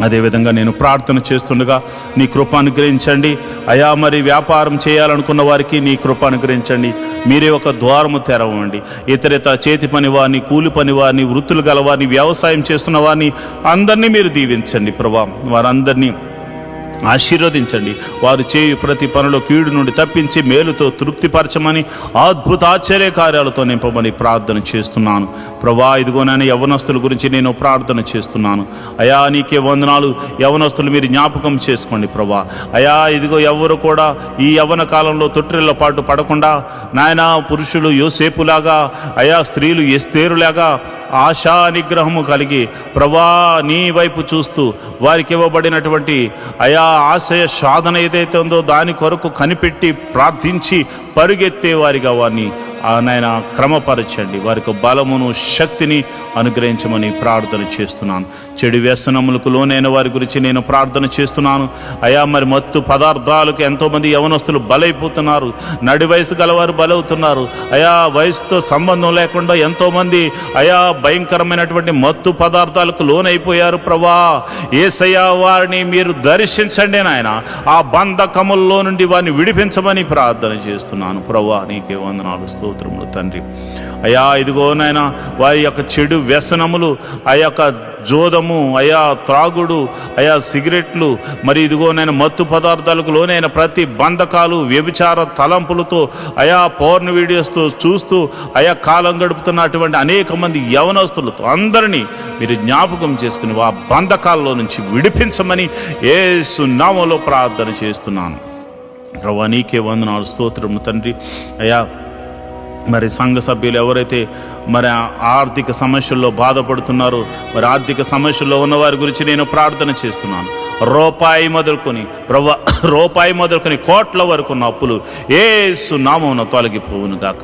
అదేవిధంగా నేను ప్రార్థన చేస్తుండగా నీ కృప అనుగ్రహించండి. అయా మరి వ్యాపారం చేయాలనుకున్న వారికి నీ కృప అనుగ్రహించండి. మీరే ఒక ద్వారము తెరవండి. ఇతర చేతి పని వారిని, కూలి పని వారిని, వృత్తులు గల వారిని, వ్యవసాయం చేస్తున్న వారిని అందరినీ మీరు దీవించండి ప్రభా. వారందరినీ ఆశీర్వదించండి. వారు చేయు ప్రతి పనిలో కీడు నుండి తప్పించి మేలుతో తృప్తిపరచమని, అద్భుత ఆశ్చర్య కార్యాలతో నింపమని ప్రార్థన చేస్తున్నాను ప్రభా. ఇదిగోనైనా యవనస్తుల గురించి నేను ప్రార్థన చేస్తున్నాను. అయా నీకే వందనాలు. యవనస్తులు మీరు జ్ఞాపకం చేసుకోండి ప్రభా. అయా ఇదిగో ఎవరు కూడా ఈ యవ్వన కాలంలో తొట్టిళ్ళ పాటు పడకుండా నాయనా పురుషులు యోసేపులాగా, అయా స్త్రీలు ఎస్తేరులాగా ఆశా నిగ్రహము కలిగి ప్రభా నీ వైపు చూస్తూ వారికి ఇవ్వబడినటువంటి అయా ఆశయ సాధన ఏదైతే ఉందో దాని కొరకు కనిపెట్టి ప్రార్థించి పరుగెత్తే వారిగా వారిని నాయన క్రమపరచండి. వారికి బలమును శక్తిని అనుగ్రహించమని ప్రార్థన చేస్తున్నాను. చెడు వ్యసనములకు లోనైన వారి గురించి నేను ప్రార్థన చేస్తున్నాను. అయా మరి మత్తు పదార్థాలకు ఎంతోమంది యవనస్తులు బలైపోతున్నారు. నడి వయసు గలవారు బలవుతున్నారు. అయా వయసుతో సంబంధం లేకుండా ఎంతోమంది అయా భయంకరమైనటువంటి మత్తు పదార్థాలకు లోనైపోయారు ప్రభా. యేసయ్యా వారిని మీరు దర్శించండి నాయన. ఆ బంధకముల్లో నుండి వారిని విడిపించమని ప్రార్థన చేస్తున్నాను ప్రభా. నీకే వందనాలు, స్తోత్రములు తండ్రి. అయా ఇదిగో నాయన వారి యొక్క చెడు వ్యసనములు, ఆ యొక్క జోదము, అయా త్రాగుడు, అయా సిగరెట్లు, మరి ఇదిగో నేను మత్తు పదార్థాలకు లోనైన ప్రతి బంధకాలు, వ్యభిచార తలంపులతో, అయా పోర్న్ వీడియోస్తో చూస్తూ అయా కాలం గడుపుతున్నటువంటి అనేక మంది యవనస్తులతో అందరినీ మీరు జ్ఞాపకం చేసుకుని ఆ బంధకాల్లో నుంచి విడిపించమని యేసు నామములో ప్రార్థన చేస్తున్నాను ప్రభువా. నీకే వందనాలు, స్తోత్రము తండ్రి. అయా మరి సంఘ సభ్యులు ఎవరైతే మరి ఆర్థిక సమస్యల్లో బాధపడుతున్నారో, మరి ఆర్థిక సమస్యల్లో ఉన్న వారి గురించి నేను ప్రార్థన చేస్తున్నాను. రూపాయి మొదలుకొని కోట్ల వరకు ఉన్న అప్పులు యేసు నామమున తొలగిపోవును గాక.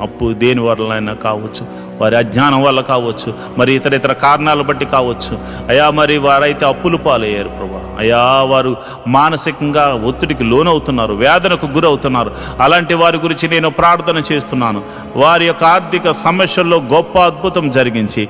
అప్పు దేని వల్లైనా కావచ్చు, వారి అజ్ఞానం వల్ల కావచ్చు, మరి ఇతర కారణాలు బట్టి కావచ్చు. అయా మరి వారైతే అప్పులు పాలయ్యారు ప్రభా. అయా వారు మానసికంగా ఒత్తిడికి లోనవుతున్నారు, వేదనకు గురవుతున్నారు. అలాంటి వారి గురించి నేను ప్రార్థన చేస్తున్నాను. వారి యొక్క ఆర్థిక సమస్యల్లో గొప్ప అద్భుతం జరిగించి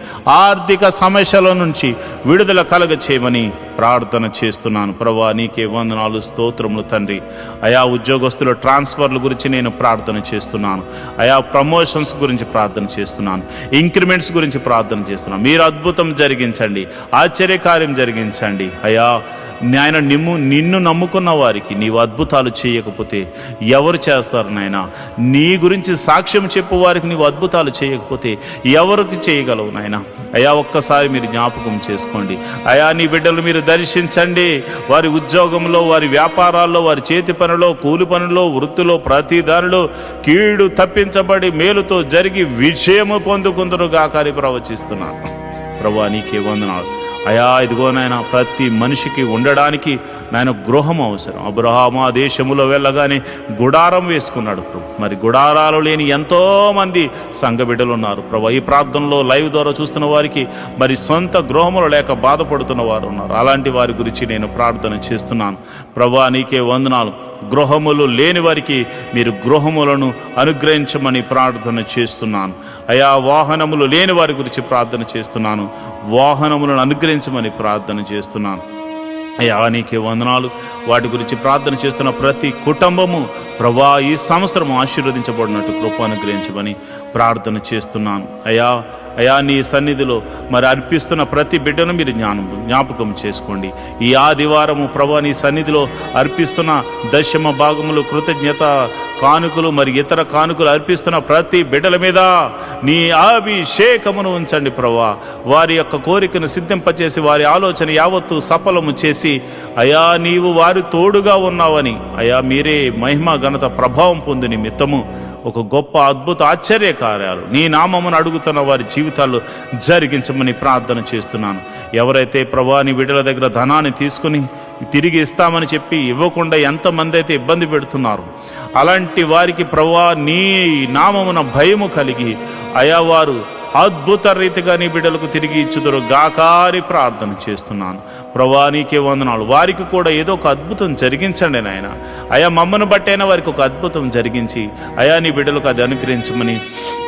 ఆర్థిక సమస్యల నుంచి విడుదల కలగ చేయమని ప్రార్థన చేస్తున్నాను ప్రభా. నీకే వందనాలు, స్తోత్రములు తండ్రి. అయా ఉద్యోగస్తుల ట్రాన్స్ఫర్ల గురించి నేను ప్రార్థన చేస్తున్నాను. అయా ప్రమోషన్స్ గురించి ప్రార్థన చేస్తున్నాను. ఇంక్రిమెంట్స్ గురించి ప్రార్థన చేస్తున్నాను. మీరు అద్భుతం జరిగించండి, ఆశ్చర్యకార్యం జరిగించండి. అయా నాయన నిన్ను నమ్ముకున్న వారికి నీవు అద్భుతాలు చేయకపోతే ఎవరు చేస్తారు నాయన? నీ గురించి సాక్ష్యం చెప్పు వారికి నీవు అద్భుతాలు చేయకపోతే ఎవరికి చేయగలవు నాయన? అయా ఒక్కసారి మీరు జ్ఞాపకం చేసుకోండి. అయా నీ బిడ్డలు మీరు దర్శించండి. వారి ఉద్యోగంలో, వారి వ్యాపారాల్లో, వారి చేతి పనిలో, కూలి పనిలో, వృత్తిలో, ప్రతి దానిలో కీడు తప్పించబడి మేలుతో జరిగి విజయము పొందుకుందరుగాక అని ప్రవచిస్తున్నాను ప్రభువా. నీకే వందనాలు. అయా ఇదిగోనైనా ప్రతి మనిషికి ఉండడానికి నాయన గృహం అవసరం. అబ్రహాము ఆ దేశములో వెళ్ళగానే గుడారం వేసుకున్నాడు ప్రభు. మరి గుడారాలు లేని ఎంతోమంది సంఘ బిడ్డలు ఉన్నారు ప్రభు. ఈ ప్రార్థనలో లైవ్ ద్వారా చూస్తున్న వారికి మరి సొంత గృహములు లేక బాధపడుతున్న వారు ఉన్నారు. అలాంటి వారి గురించి నేను ప్రార్థన చేస్తున్నాను ప్రభు. నీకే వందనాలు. గృహములు లేని వారికి మీరు గృహములను అనుగ్రహించమని ప్రార్థన చేస్తున్నాను అయా. వాహనములు లేని వారి గురించి ప్రార్థన చేస్తున్నాను. వాహనములను అనుగ్రహించమని ప్రార్థన చేస్తున్నాను అయ్యా. నీకే వందనాలు. వాటి గురించి ప్రార్థన చేస్తున్న ప్రతి కుటుంబము ప్రభా ఈ సంవత్సరం ఆశీర్వదించబడినట్టు కృప అనుగ్రహించమని ప్రార్థన చేస్తున్నాను అయ్యా. అయా నీ సన్నిధిలో మరి అర్పిస్తున్న ప్రతి బిడ్డను మీరు జ్ఞాపకం చేసుకోండి. ఈ ఆదివారము ప్రభా నీ సన్నిధిలో అర్పిస్తున్న దశమ భాగములు, కృతజ్ఞత కానుకలు, మరి ఇతర కానుకలు అర్పిస్తున్న ప్రతి బిడ్డల మీద నీ అభిషేకమును ఉంచండి ప్రభా. వారి యొక్క కోరికను సిద్ధింపచేసి వారి ఆలోచన యావత్తు సఫలము చేసి అయా నీవు వారి తోడుగా ఉన్నావని అయా మీరే మహిమ ఘనత ప్రభావం పొంది నిమిత్తము ఒక గొప్ప అద్భుత ఆశ్చర్య కార్యాలు నీ నామమును అడుగుతున్న వారి జీవితాల్లో జరిగించమని ప్రార్థన చేస్తున్నాను. ఎవరైతే ప్రభా నీ బిడ్డల దగ్గర ధనాన్ని తీసుకుని తిరిగి ఇస్తామని చెప్పి ఇవ్వకుండా ఎంతమంది అయితే ఇబ్బంది పెడుతున్నారు, అలాంటి వారికి ప్రభా నీ నామమున భయము కలిగి అయా వారు అద్భుత రీతిగా నీ బిడ్డలకు తిరిగి ఇచ్చుదురు గాకారి ప్రార్థన చేస్తున్నాను ప్రభా. నీకే వందనాలు. వారికి కూడా ఏదో ఒక అద్భుతం జరిగించండి నాయన. అయా మమ్మను బట్టైనా వారికి ఒక అద్భుతం జరిగించి అయా నీ బిడ్డలకు అది అనుగ్రహించమని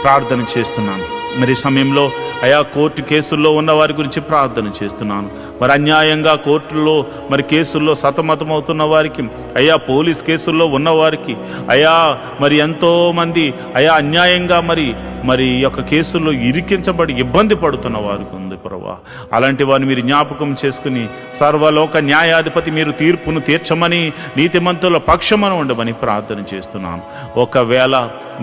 ప్రార్థన చేస్తున్నాను. మరి సమయంలో అయా కోర్టు కేసుల్లో ఉన్న వారి గురించి ప్రార్థన చేస్తున్నాను. మరి అన్యాయంగా కోర్టుల్లో మరి కేసుల్లో సతమతమవుతున్న వారికి అయా, పోలీస్ కేసుల్లో ఉన్నవారికి అయా, మరి ఎంతోమంది అయా అన్యాయంగా మరి యొక్క కేసుల్లో ఇరికించబడి ఇబ్బంది పడుతున్న వారికి ఉంది ప్రభా. అలాంటి వారిని మీరు జ్ఞాపకం చేసుకుని సర్వలోక న్యాయాధిపతి మీరు తీర్పును తీర్చమని నీతిమంతుల పక్షమను ఉండమని ప్రార్థన చేస్తున్నాను. ఒకవేళ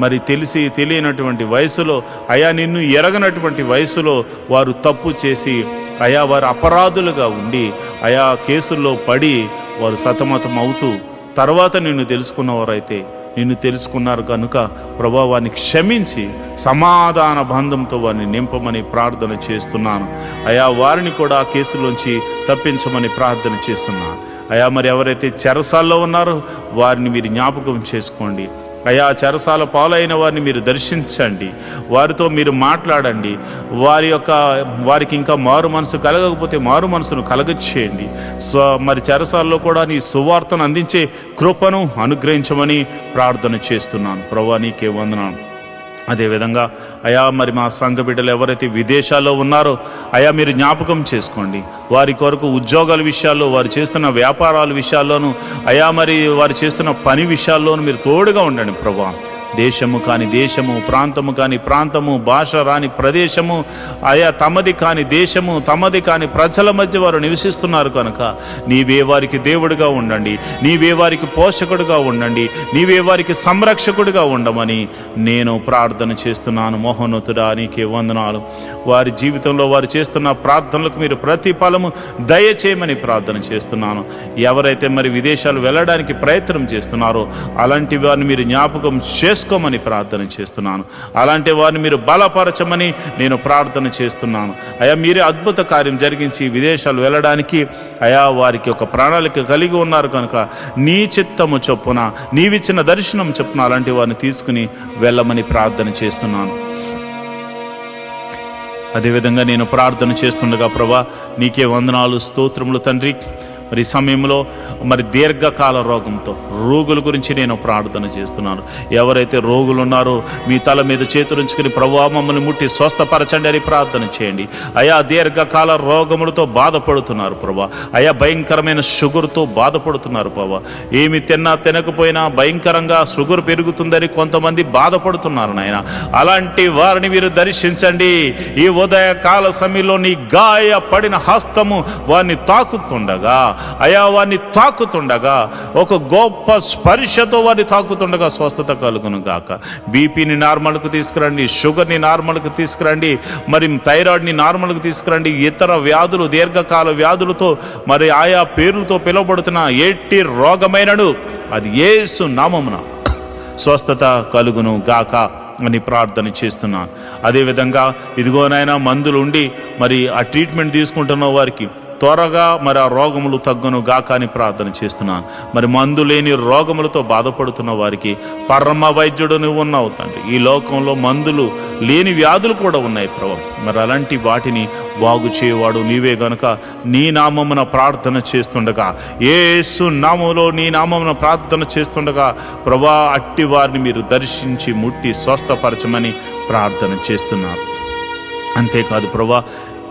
మరి తెలిసి తెలియనటువంటి వయసులో అయా నిన్ను ఎరగనటువంటి వయసులో వారు తప్పు చేసి అయా వారు అపరాధులుగా ఉండి అయా కేసుల్లో పడి వారు సతమతం అవుతూ తర్వాత నిన్ను తెలుసుకున్నవారైతే నిన్ను తెలుసుకున్నారు కనుక ప్రభావాన్ని క్షమించి సమాధాన బంధంతో వారిని నింపమని ప్రార్థన చేస్తున్నాను అయా. వారిని కూడా ఆ కేసులోంచి తప్పించమని ప్రార్థన చేస్తున్నాను అయా. మరి ఎవరైతే చెరసాల్లో ఉన్నారో వారిని మీరు జ్ఞాపకం చేసుకోండి అయా. చెరసాల పాలైన వారిని మీరు దర్శించండి, వారితో మీరు మాట్లాడండి. వారికి ఇంకా మారు మనసు కలగకపోతే మారు మనసును కలగచేయండి. మరి చెరసాల్లో కూడా నీ సువార్తను అందించే కృపను అనుగ్రహించమని ప్రార్థన చేస్తున్నాను ప్రభా. నీకే వందనాలు. అదేవిధంగా అయా మరి మా సంఘ బిడ్డలు ఎవరైతే విదేశాల్లో ఉన్నారో అయా మీరు జ్ఞాపకం చేసుకోండి. వారి కొరకు ఉద్యోగాల విషయాల్లో, వారు చేస్తున్న వ్యాపారాల విషయాల్లోనూ అయా, మరి వారు చేస్తున్న పని విషయాల్లోనూ మీరు తోడుగా ఉండండి ప్రభా. దేశము కాని దేశము, ప్రాంతము కాని ప్రాంతము, భాష రాని ప్రదేశము అయా, తమది కాని దేశము, తమది కాని ప్రజల మధ్య వారు నివసిస్తున్నారు కనుక నీవే వారికి దేవుడిగా ఉండండి, నీవే వారికి పోషకుడిగా ఉండండి, నీవే వారికి సంరక్షకుడిగా ఉండమని నేను ప్రార్థన చేస్తున్నాను. మహోన్నతుడా నీకే వందనాలు. వారి జీవితంలో వారు చేస్తున్న ప్రార్థనలకు మీరు ప్రతిఫలము దయచేయమని ప్రార్థన చేస్తున్నాను. ఎవరైతే మరి విదేశాలు వెళ్ళడానికి ప్రయత్నం చేస్తున్నారో అలాంటి వారిని మీరు జ్ఞాపకం చేసుకోమని ప్రార్థన చేస్తున్నాను. అలాంటి వారిని మీరు బలపరచమని నేను ప్రార్థన చేస్తున్నాను అయా. మీరే అద్భుత కార్యం జరిగించి విదేశాలు వెళ్ళడానికి అయా వారికి ఒక ప్రణాళిక కలిగి ఉన్నారు కనుక నీ చిత్తము చొప్పున, నీవిచ్చిన దర్శనం చొప్పున అలాంటి వారిని తీసుకుని వెళ్ళమని ప్రార్థన చేస్తున్నాను. అదేవిధంగా నేను ప్రార్థన చేస్తుండగా ప్రభా నీకే వందనాలు, స్తోత్రములు తండ్రి. మరి సమయంలో మరి దీర్ఘకాల రోగుల గురించి నేను ప్రార్థన చేస్తున్నాను. ఎవరైతే రోగులు ఉన్నారో మీ తల మీద చేతులుంచుకుని ప్రభువా మమ్మల్ని ముట్టి స్వస్థపరచండి అని ప్రార్థన చేయండి అయా. దీర్ఘకాల రోగములతో బాధపడుతున్నారు ప్రభా అయా, భయంకరమైన షుగర్తో బాధపడుతున్నారు ప్రభా. ఏమి తినకపోయినా భయంకరంగా షుగర్ పెరుగుతుందని కొంతమంది బాధపడుతున్నారు నాయన. అలాంటి వారిని మీరు దర్శించండి. ఈ ఉదయకాల సమయంలో నీ గాయపడిన హస్తము వారిని తాకుతుండగా అయా, వారిని తాకుతుండగా ఒక గొప్ప స్పర్శతో వారిని తాకుతుండగా స్వస్థత కలుగును గాక. బీపీని నార్మల్కు తీసుకురండి, షుగర్ని నార్మల్కు తీసుకురండి, మరి థైరాయిడ్ని నార్మల్కు తీసుకురండి. ఇతర వ్యాధులు, దీర్ఘకాల వ్యాధులతో మరి ఆయా పేర్లతో పిలువబడుతున్న ఎట్టి రోగమైనను అది యేసు నామమున స్వస్థత కలుగును గాక అని ప్రార్థన చేస్తున్నాను. అదేవిధంగా ఇదిగోనైనా మందులు ఉండి మరి ఆ ట్రీట్మెంట్ తీసుకుంటున్న వారికి త్వరగా మరి ఆ రోగములు తగ్గును గాక అని ప్రార్థన చేస్తున్నాను. మరి మందు లేని రోగములతో బాధపడుతున్న వారికి పరమ వైద్యుడు నువ్వు ఉన్నావు తండ్రి. ఈ లోకంలో మందులు లేని వ్యాధులు కూడా ఉన్నాయి ప్రభు. మరి అలాంటి వాటిని బాగు చేయవాడు నీవే గనుక నీ నామమున ప్రార్థన చేస్తుండగా, యేసు నామములో నీ నామమున ప్రార్థన చేస్తుండగా ప్రభా అట్టి వారిని మీరు దర్శించి ముట్టి స్వస్థపరచమని ప్రార్థన చేస్తున్నారు. అంతేకాదు ప్రభా,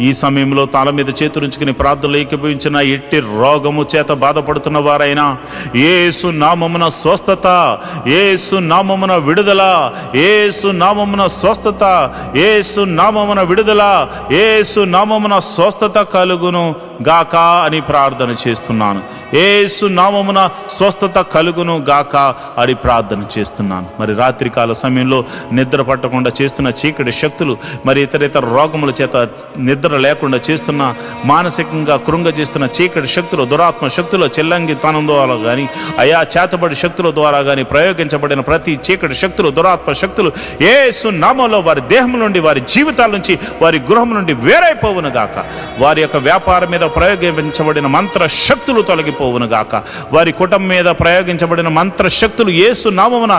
ఈ సమయంలో తల మీద చేతులుంచుకుని ప్రార్థనలు ఏకీభవించిన ఎట్టి రోగము చేత బాధపడుతున్న వారైనా యేసు నామమున స్వస్థత, యేసు నామమున విడుదల, యేసు నామమున స్వస్థత, యేసు నామమున విడుదల, యేసు నామమున స్వస్థత కలుగును గాక అని ప్రార్థన చేస్తున్నాను. యేసు నామమున స్వస్థత కలుగును గాక అని ప్రార్థన చేస్తున్నాను. మరి రాత్రికాల సమయంలో నిద్ర పట్టకుండా చేస్తున్న చీకటి శక్తులు, మరి ఇతర రోగముల చేత నిద్ర లేకుండా చేస్తున్న, మానసికంగా కృంగజేస్తున్న చీకటి శక్తులు, దురాత్మ శక్తులు, చెల్లంగితనం ద్వారా కానీ అయా చేతబడి శక్తుల ద్వారా కానీ ప్రయోగించబడిన ప్రతి చీకటి శక్తులు, దురాత్మ శక్తులు యేసు నామములో వారి దేహం నుండి, వారి జీవితాల నుంచి, వారి గృహం నుండి వేరైపోవును గాక. వారి యొక్క వ్యాపారం మీద ప్రయోగించబడిన మంత్ర శక్తులు తొలగిపోవును గాక. వారి కుటుంబం మీద ప్రయోగించబడిన మంత్ర శక్తులు యేసు నామమున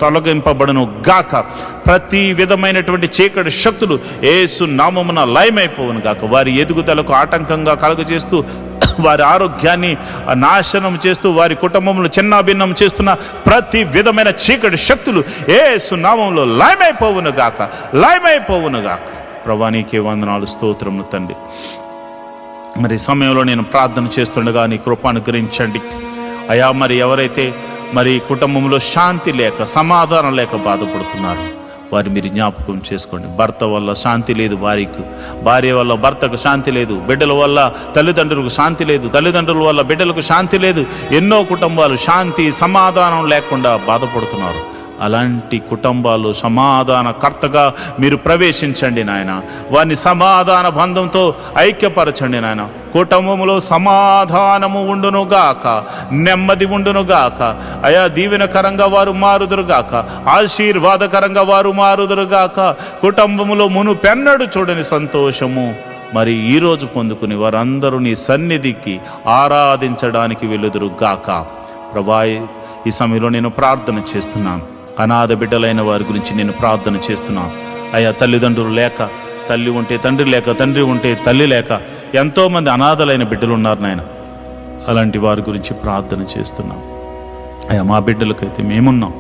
తొలగింపబడును గాక. ప్రతి విధమైనటువంటి చీకటి శక్తులు యేసు నామమున లయమైపోవును గాక. వారి ఎదుగుదలకు ఆటంకంగా కలుగజేస్తూ, వారి ఆరోగ్యాన్ని నాశనం చేస్తూ, వారి కుటుంబంలో చిన్నాభిన్నం చేస్తున్న ప్రతి విధమైన చీకటి శక్తులు యేసు నామములో లయమైపోవును గాక, లయమైపోవును గాక. ప్రభువా నీకే వందనాలు, స్తోత్రములు తండ్రి. మరి సమయంలో నేను ప్రార్థన చేస్తుండగా నీ కృప అనుగ్రహించండి అయా. మరి ఎవరైతే మరి కుటుంబంలో శాంతి లేక, సమాధానం లేక బాధపడుతున్నారు వారు మీరు జ్ఞాపకం చేసుకోండి. భర్త వల్ల శాంతి లేదు భార్యకు, భార్య వల్ల భర్తకు శాంతి లేదు, బిడ్డల వల్ల తల్లిదండ్రులకు శాంతి లేదు, తల్లిదండ్రుల వల్ల బిడ్డలకు శాంతి లేదు. ఎన్నో కుటుంబాలు శాంతి సమాధానం లేకుండా బాధపడుతున్నారు. అలాంటి కుటుంబాలు సమాధానకర్తగా మీరు ప్రవేశించండి నాయన. వారిని సమాధాన బంధంతో ఐక్యపరచండి నాయన. కుటుంబంలో సమాధానము ఉండునుగాక, నెమ్మది ఉండునుగాక అయా. దీవెనకరంగా వారు మారుదురుగాక, ఆశీర్వాదకరంగా వారు మారుదురుగాక. కుటుంబములో మునుపెన్నడు చూడని సంతోషము మరి ఈరోజు పొందుకుని వారందరూ నీ సన్నిధికి ఆరాధించడానికి వెలుదురుగాక. ప్రభా ఈ సమయంలో నేను ప్రార్థన చేస్తున్నాను. అనాథ బిడ్డలైన వారి గురించి నేను ప్రార్థన చేస్తున్నాను అయ్యా. తల్లిదండ్రులు లేక, తల్లి ఉంటే తండ్రి లేక, తండ్రి ఉంటే తల్లి లేక ఎంతోమంది అనాథలైన బిడ్డలు ఉన్నారు నాయన. అలాంటి వారి గురించి ప్రార్థన చేస్తున్నాం అయ్యా. మా బిడ్డలకైతే మేమున్నాం,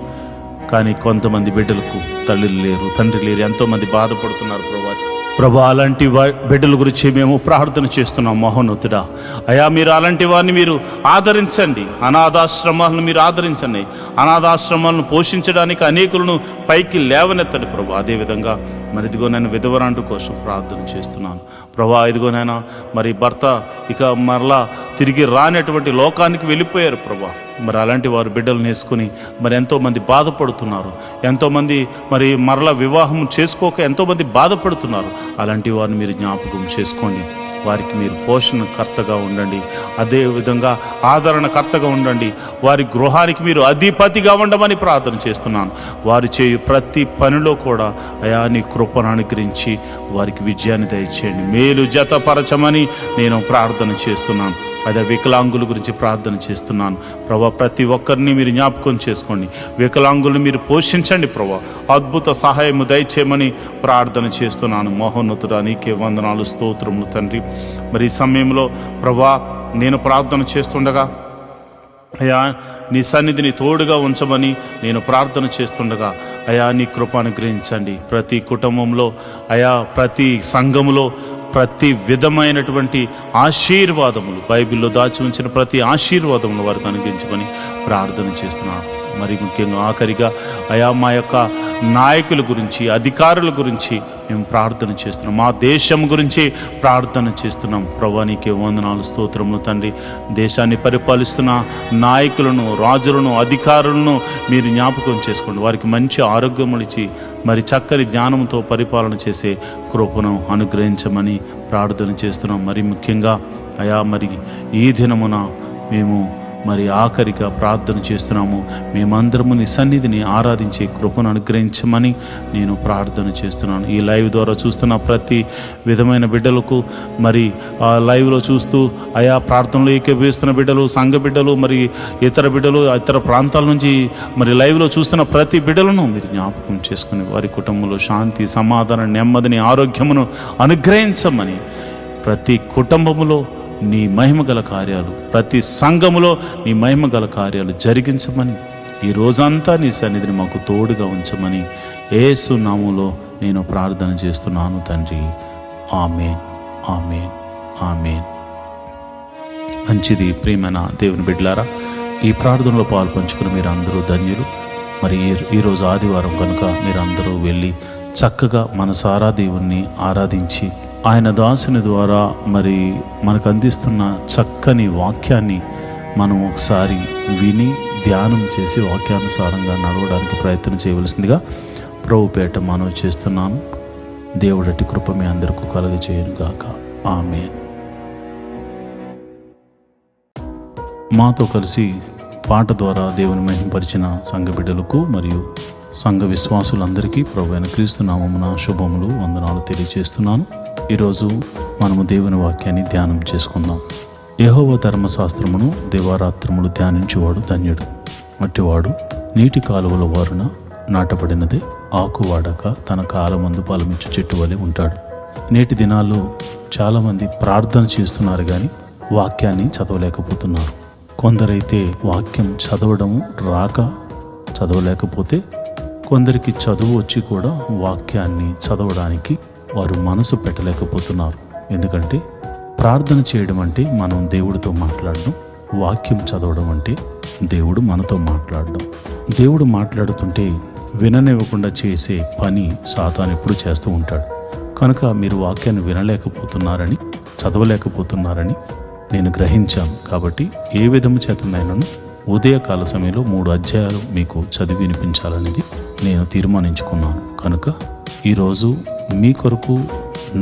కానీ కొంతమంది బిడ్డలకు తల్లిలు లేరు, తండ్రి లేరు, ఎంతోమంది బాధపడుతున్నారు ప్రభా. అలాంటి బిడ్డల గురించి మేము ప్రార్థన చేస్తున్నాం మహోన్నతుడా అయా. మీరు అలాంటి వారిని మీరు ఆదరించండి, అనాథాశ్రమాలను మీరు ఆదరించండి. అనాథాశ్రమాలను పోషించడానికి అనేకులను పైకి లేవనెత్తండి ప్రభా. అదేవిధంగా మరి ఇదిగో నేను విధవరాండు కోసం ప్రార్థన చేస్తున్నాను ప్రభా. ఇదిగో నేను మరి భర్త ఇక మరలా తిరిగి రానటువంటి లోకానికి వెళ్ళిపోయారు ప్రభా. మరి అలాంటి వారు బిడ్డలను వేసుకుని మరి ఎంతోమంది బాధపడుతున్నారు, ఎంతోమంది మరి మరలా వివాహం చేసుకోక ఎంతోమంది బాధపడుతున్నారు. అలాంటి వారిని మీరు జ్ఞాపకం చేసుకోండి. వారికి మీరు పోషణకర్తగా ఉండండి, అదేవిధంగా ఆదరణకర్తగా ఉండండి. వారి గృహానికి మీరు అధిపతిగా ఉండమని ప్రార్థన చేస్తున్నాను. వారు చేయు ప్రతి పనిలో కూడా అయా నీ కృపను అనుగ్రహించి వారికి విజయాన్ని దయచేయండి, మేలు జతపరచమని నేను ప్రార్థన చేస్తున్నాను. అదే వికలాంగుల గురించి ప్రార్థన చేస్తున్నాను ప్రభా. ప్రతి ఒక్కరిని మీరు జ్ఞాపకం చేసుకోండి, వికలాంగులను మీరు పోషించండి ప్రభా. అద్భుత సహాయము దయచేయమని ప్రార్థన చేస్తున్నాను. మహోన్నతుడా నీకే వందనాలు, స్తోత్రములు తండ్రి. మరి ఈ సమయంలో ప్రభా నేను ప్రార్థన చేస్తుండగా అయా నీ సన్నిధిని తోడుగా ఉంచమని నేను ప్రార్థన చేస్తుండగా అయా నీ కృప అనుగ్రహించండి. ప్రతి కుటుంబంలో అయా, ప్రతి సంఘములో ప్రతి విధమైనటువంటి ఆశీర్వాదములు, బైబిల్లో దాచి ఉంచిన ప్రతి ఆశీర్వాదములు వారికి అనుగ్రహించమని ప్రార్థన చేస్తున్నాను. మరి ముఖ్యంగా ఆఖరిగా అయా మా యొక్క నాయకుల గురించి, అధికారుల గురించి మేము ప్రార్థన చేస్తున్నాం. మా దేశం గురించి ప్రార్థన చేస్తున్నాం ప్రభువా. నీకే వందనాలు, స్తోత్రములు తండ్రి. దేశాన్ని పరిపాలిస్తున్న నాయకులను, రాజులను, అధికారులను మీరు జ్ఞాపకం చేసుకోండి. వారికి మంచి ఆరోగ్యములు ఇచ్చి మరి చక్కని జ్ఞానంతో పరిపాలన చేసే కృపను అనుగ్రహించమని ప్రార్థన చేస్తున్నాం. మరి ముఖ్యంగా అయా మరి ఈ దినమున మేము మరి ఆఖరిగా ప్రార్థన చేస్తున్నాము. మేమందరము నీ సన్నిధిని ఆరాధించే కృపను అనుగ్రహించమని నేను ప్రార్థన చేస్తున్నాను. ఈ లైవ్ ద్వారా చూస్తున్న ప్రతి విధమైన బిడ్డలకు, మరి ఆ లైవ్లో చూస్తూ ఆయా ప్రార్థనలు ఏకీభవిస్తున్న బిడ్డలు, సంఘ బిడ్డలు, మరి ఇతర బిడ్డలు, ఇతర ప్రాంతాల నుంచి మరి లైవ్లో చూస్తున్న ప్రతి బిడ్డలను మీరు జ్ఞాపకం చేసుకుని వారి కుటుంబంలో శాంతి, సమాధానం, నెమ్మదిని, ఆరోగ్యమును అనుగ్రహించమని, ప్రతి కుటుంబములో నీ మహిమగల కార్యాలు, ప్రతి సంఘములో నీ మహిమగల కార్యాలు జరిగించమని, ఈ రోజంతా నీ సన్నిధిని మాకు తోడుగా ఉంచమని యేసు నామములో నేను ప్రార్థన చేస్తున్నాను తండ్రి. ఆమేన్, ఆమేన్, ఆమేన్. మంచిది ప్రియమైన దేవుని బిడ్డలారా, ఈ ప్రార్థనలో పాలు పంచుకుని మీరు అందరూ ధన్యులు. మరి ఈరోజు ఆదివారం కనుక మీరందరూ వెళ్ళి చక్కగా మనసారా దేవుణ్ణి ఆరాధించి ఆయన దాసుని ద్వారా మరి మనకు అందిస్తున్న చక్కని వాక్యాన్ని మనం ఒకసారి విని ధ్యానం చేసి వాక్యానుసారంగా నడవడానికి ప్రయత్నం చేయవలసిందిగా ప్రభుపేట మనవి చేస్తున్నాను. దేవుడటి కృప మీ అందరికీ కలుగజేయును గాక. ఆమేన్. మాతో కలిసి పాట ద్వారా దేవుని మహింపరిచిన సంఘ బిడ్డలకు మరియు సంఘ విశ్వాసులందరికీ ప్రభువైన క్రీస్తు నామమున శుభములు, వందనాలు తెలియజేస్తున్నాను. ఈరోజు మనము దేవుని వాక్యాన్ని ధ్యానం చేసుకుందాం. యెహోవా ధర్మశాస్త్రమును దివారాత్రములు ధ్యానించువాడు ధన్యుడు. అట్టివాడు నీటి కాలువల వారున నాటబడినదే ఆకు వాడక తన కాలమందు ఫలమిచ్చు చెట్టు వలె ఉంటాడు. నేటి దినాల్లో చాలామంది ప్రార్థన చేస్తున్నారు కానీ వాక్యాన్ని చదవలేకపోతున్నారు. కొందరైతే వాక్యం చదవడము రాక చదవలేకపోతే, కొందరికి చదువు వచ్చి కూడా వాక్యాన్ని చదవడానికి వారు మనసు పెట్టలేకపోతున్నారు. ఎందుకంటే ప్రార్థన చేయడం అంటే మనం దేవుడితో మాట్లాడడం, వాక్యం చదవడం అంటే దేవుడు మనతో మాట్లాడడం. దేవుడు మాట్లాడుతుంటే విననివ్వకుండా చేసే పని సాతాను ఎప్పుడు చేస్తూ ఉంటాడు. కనుక మీరు వాక్యాన్ని వినలేకపోతున్నారని, చదవలేకపోతున్నారని నేను గ్రహించాను. కాబట్టి ఏ విధము చేతనైనాను ఉదయకాల సమయంలో 3 అధ్యాయాలు మీకు చదివి వినిపించాలనేది నేను తీర్మానించుకున్నాను. కనుక ఈరోజు మీ కొరకు,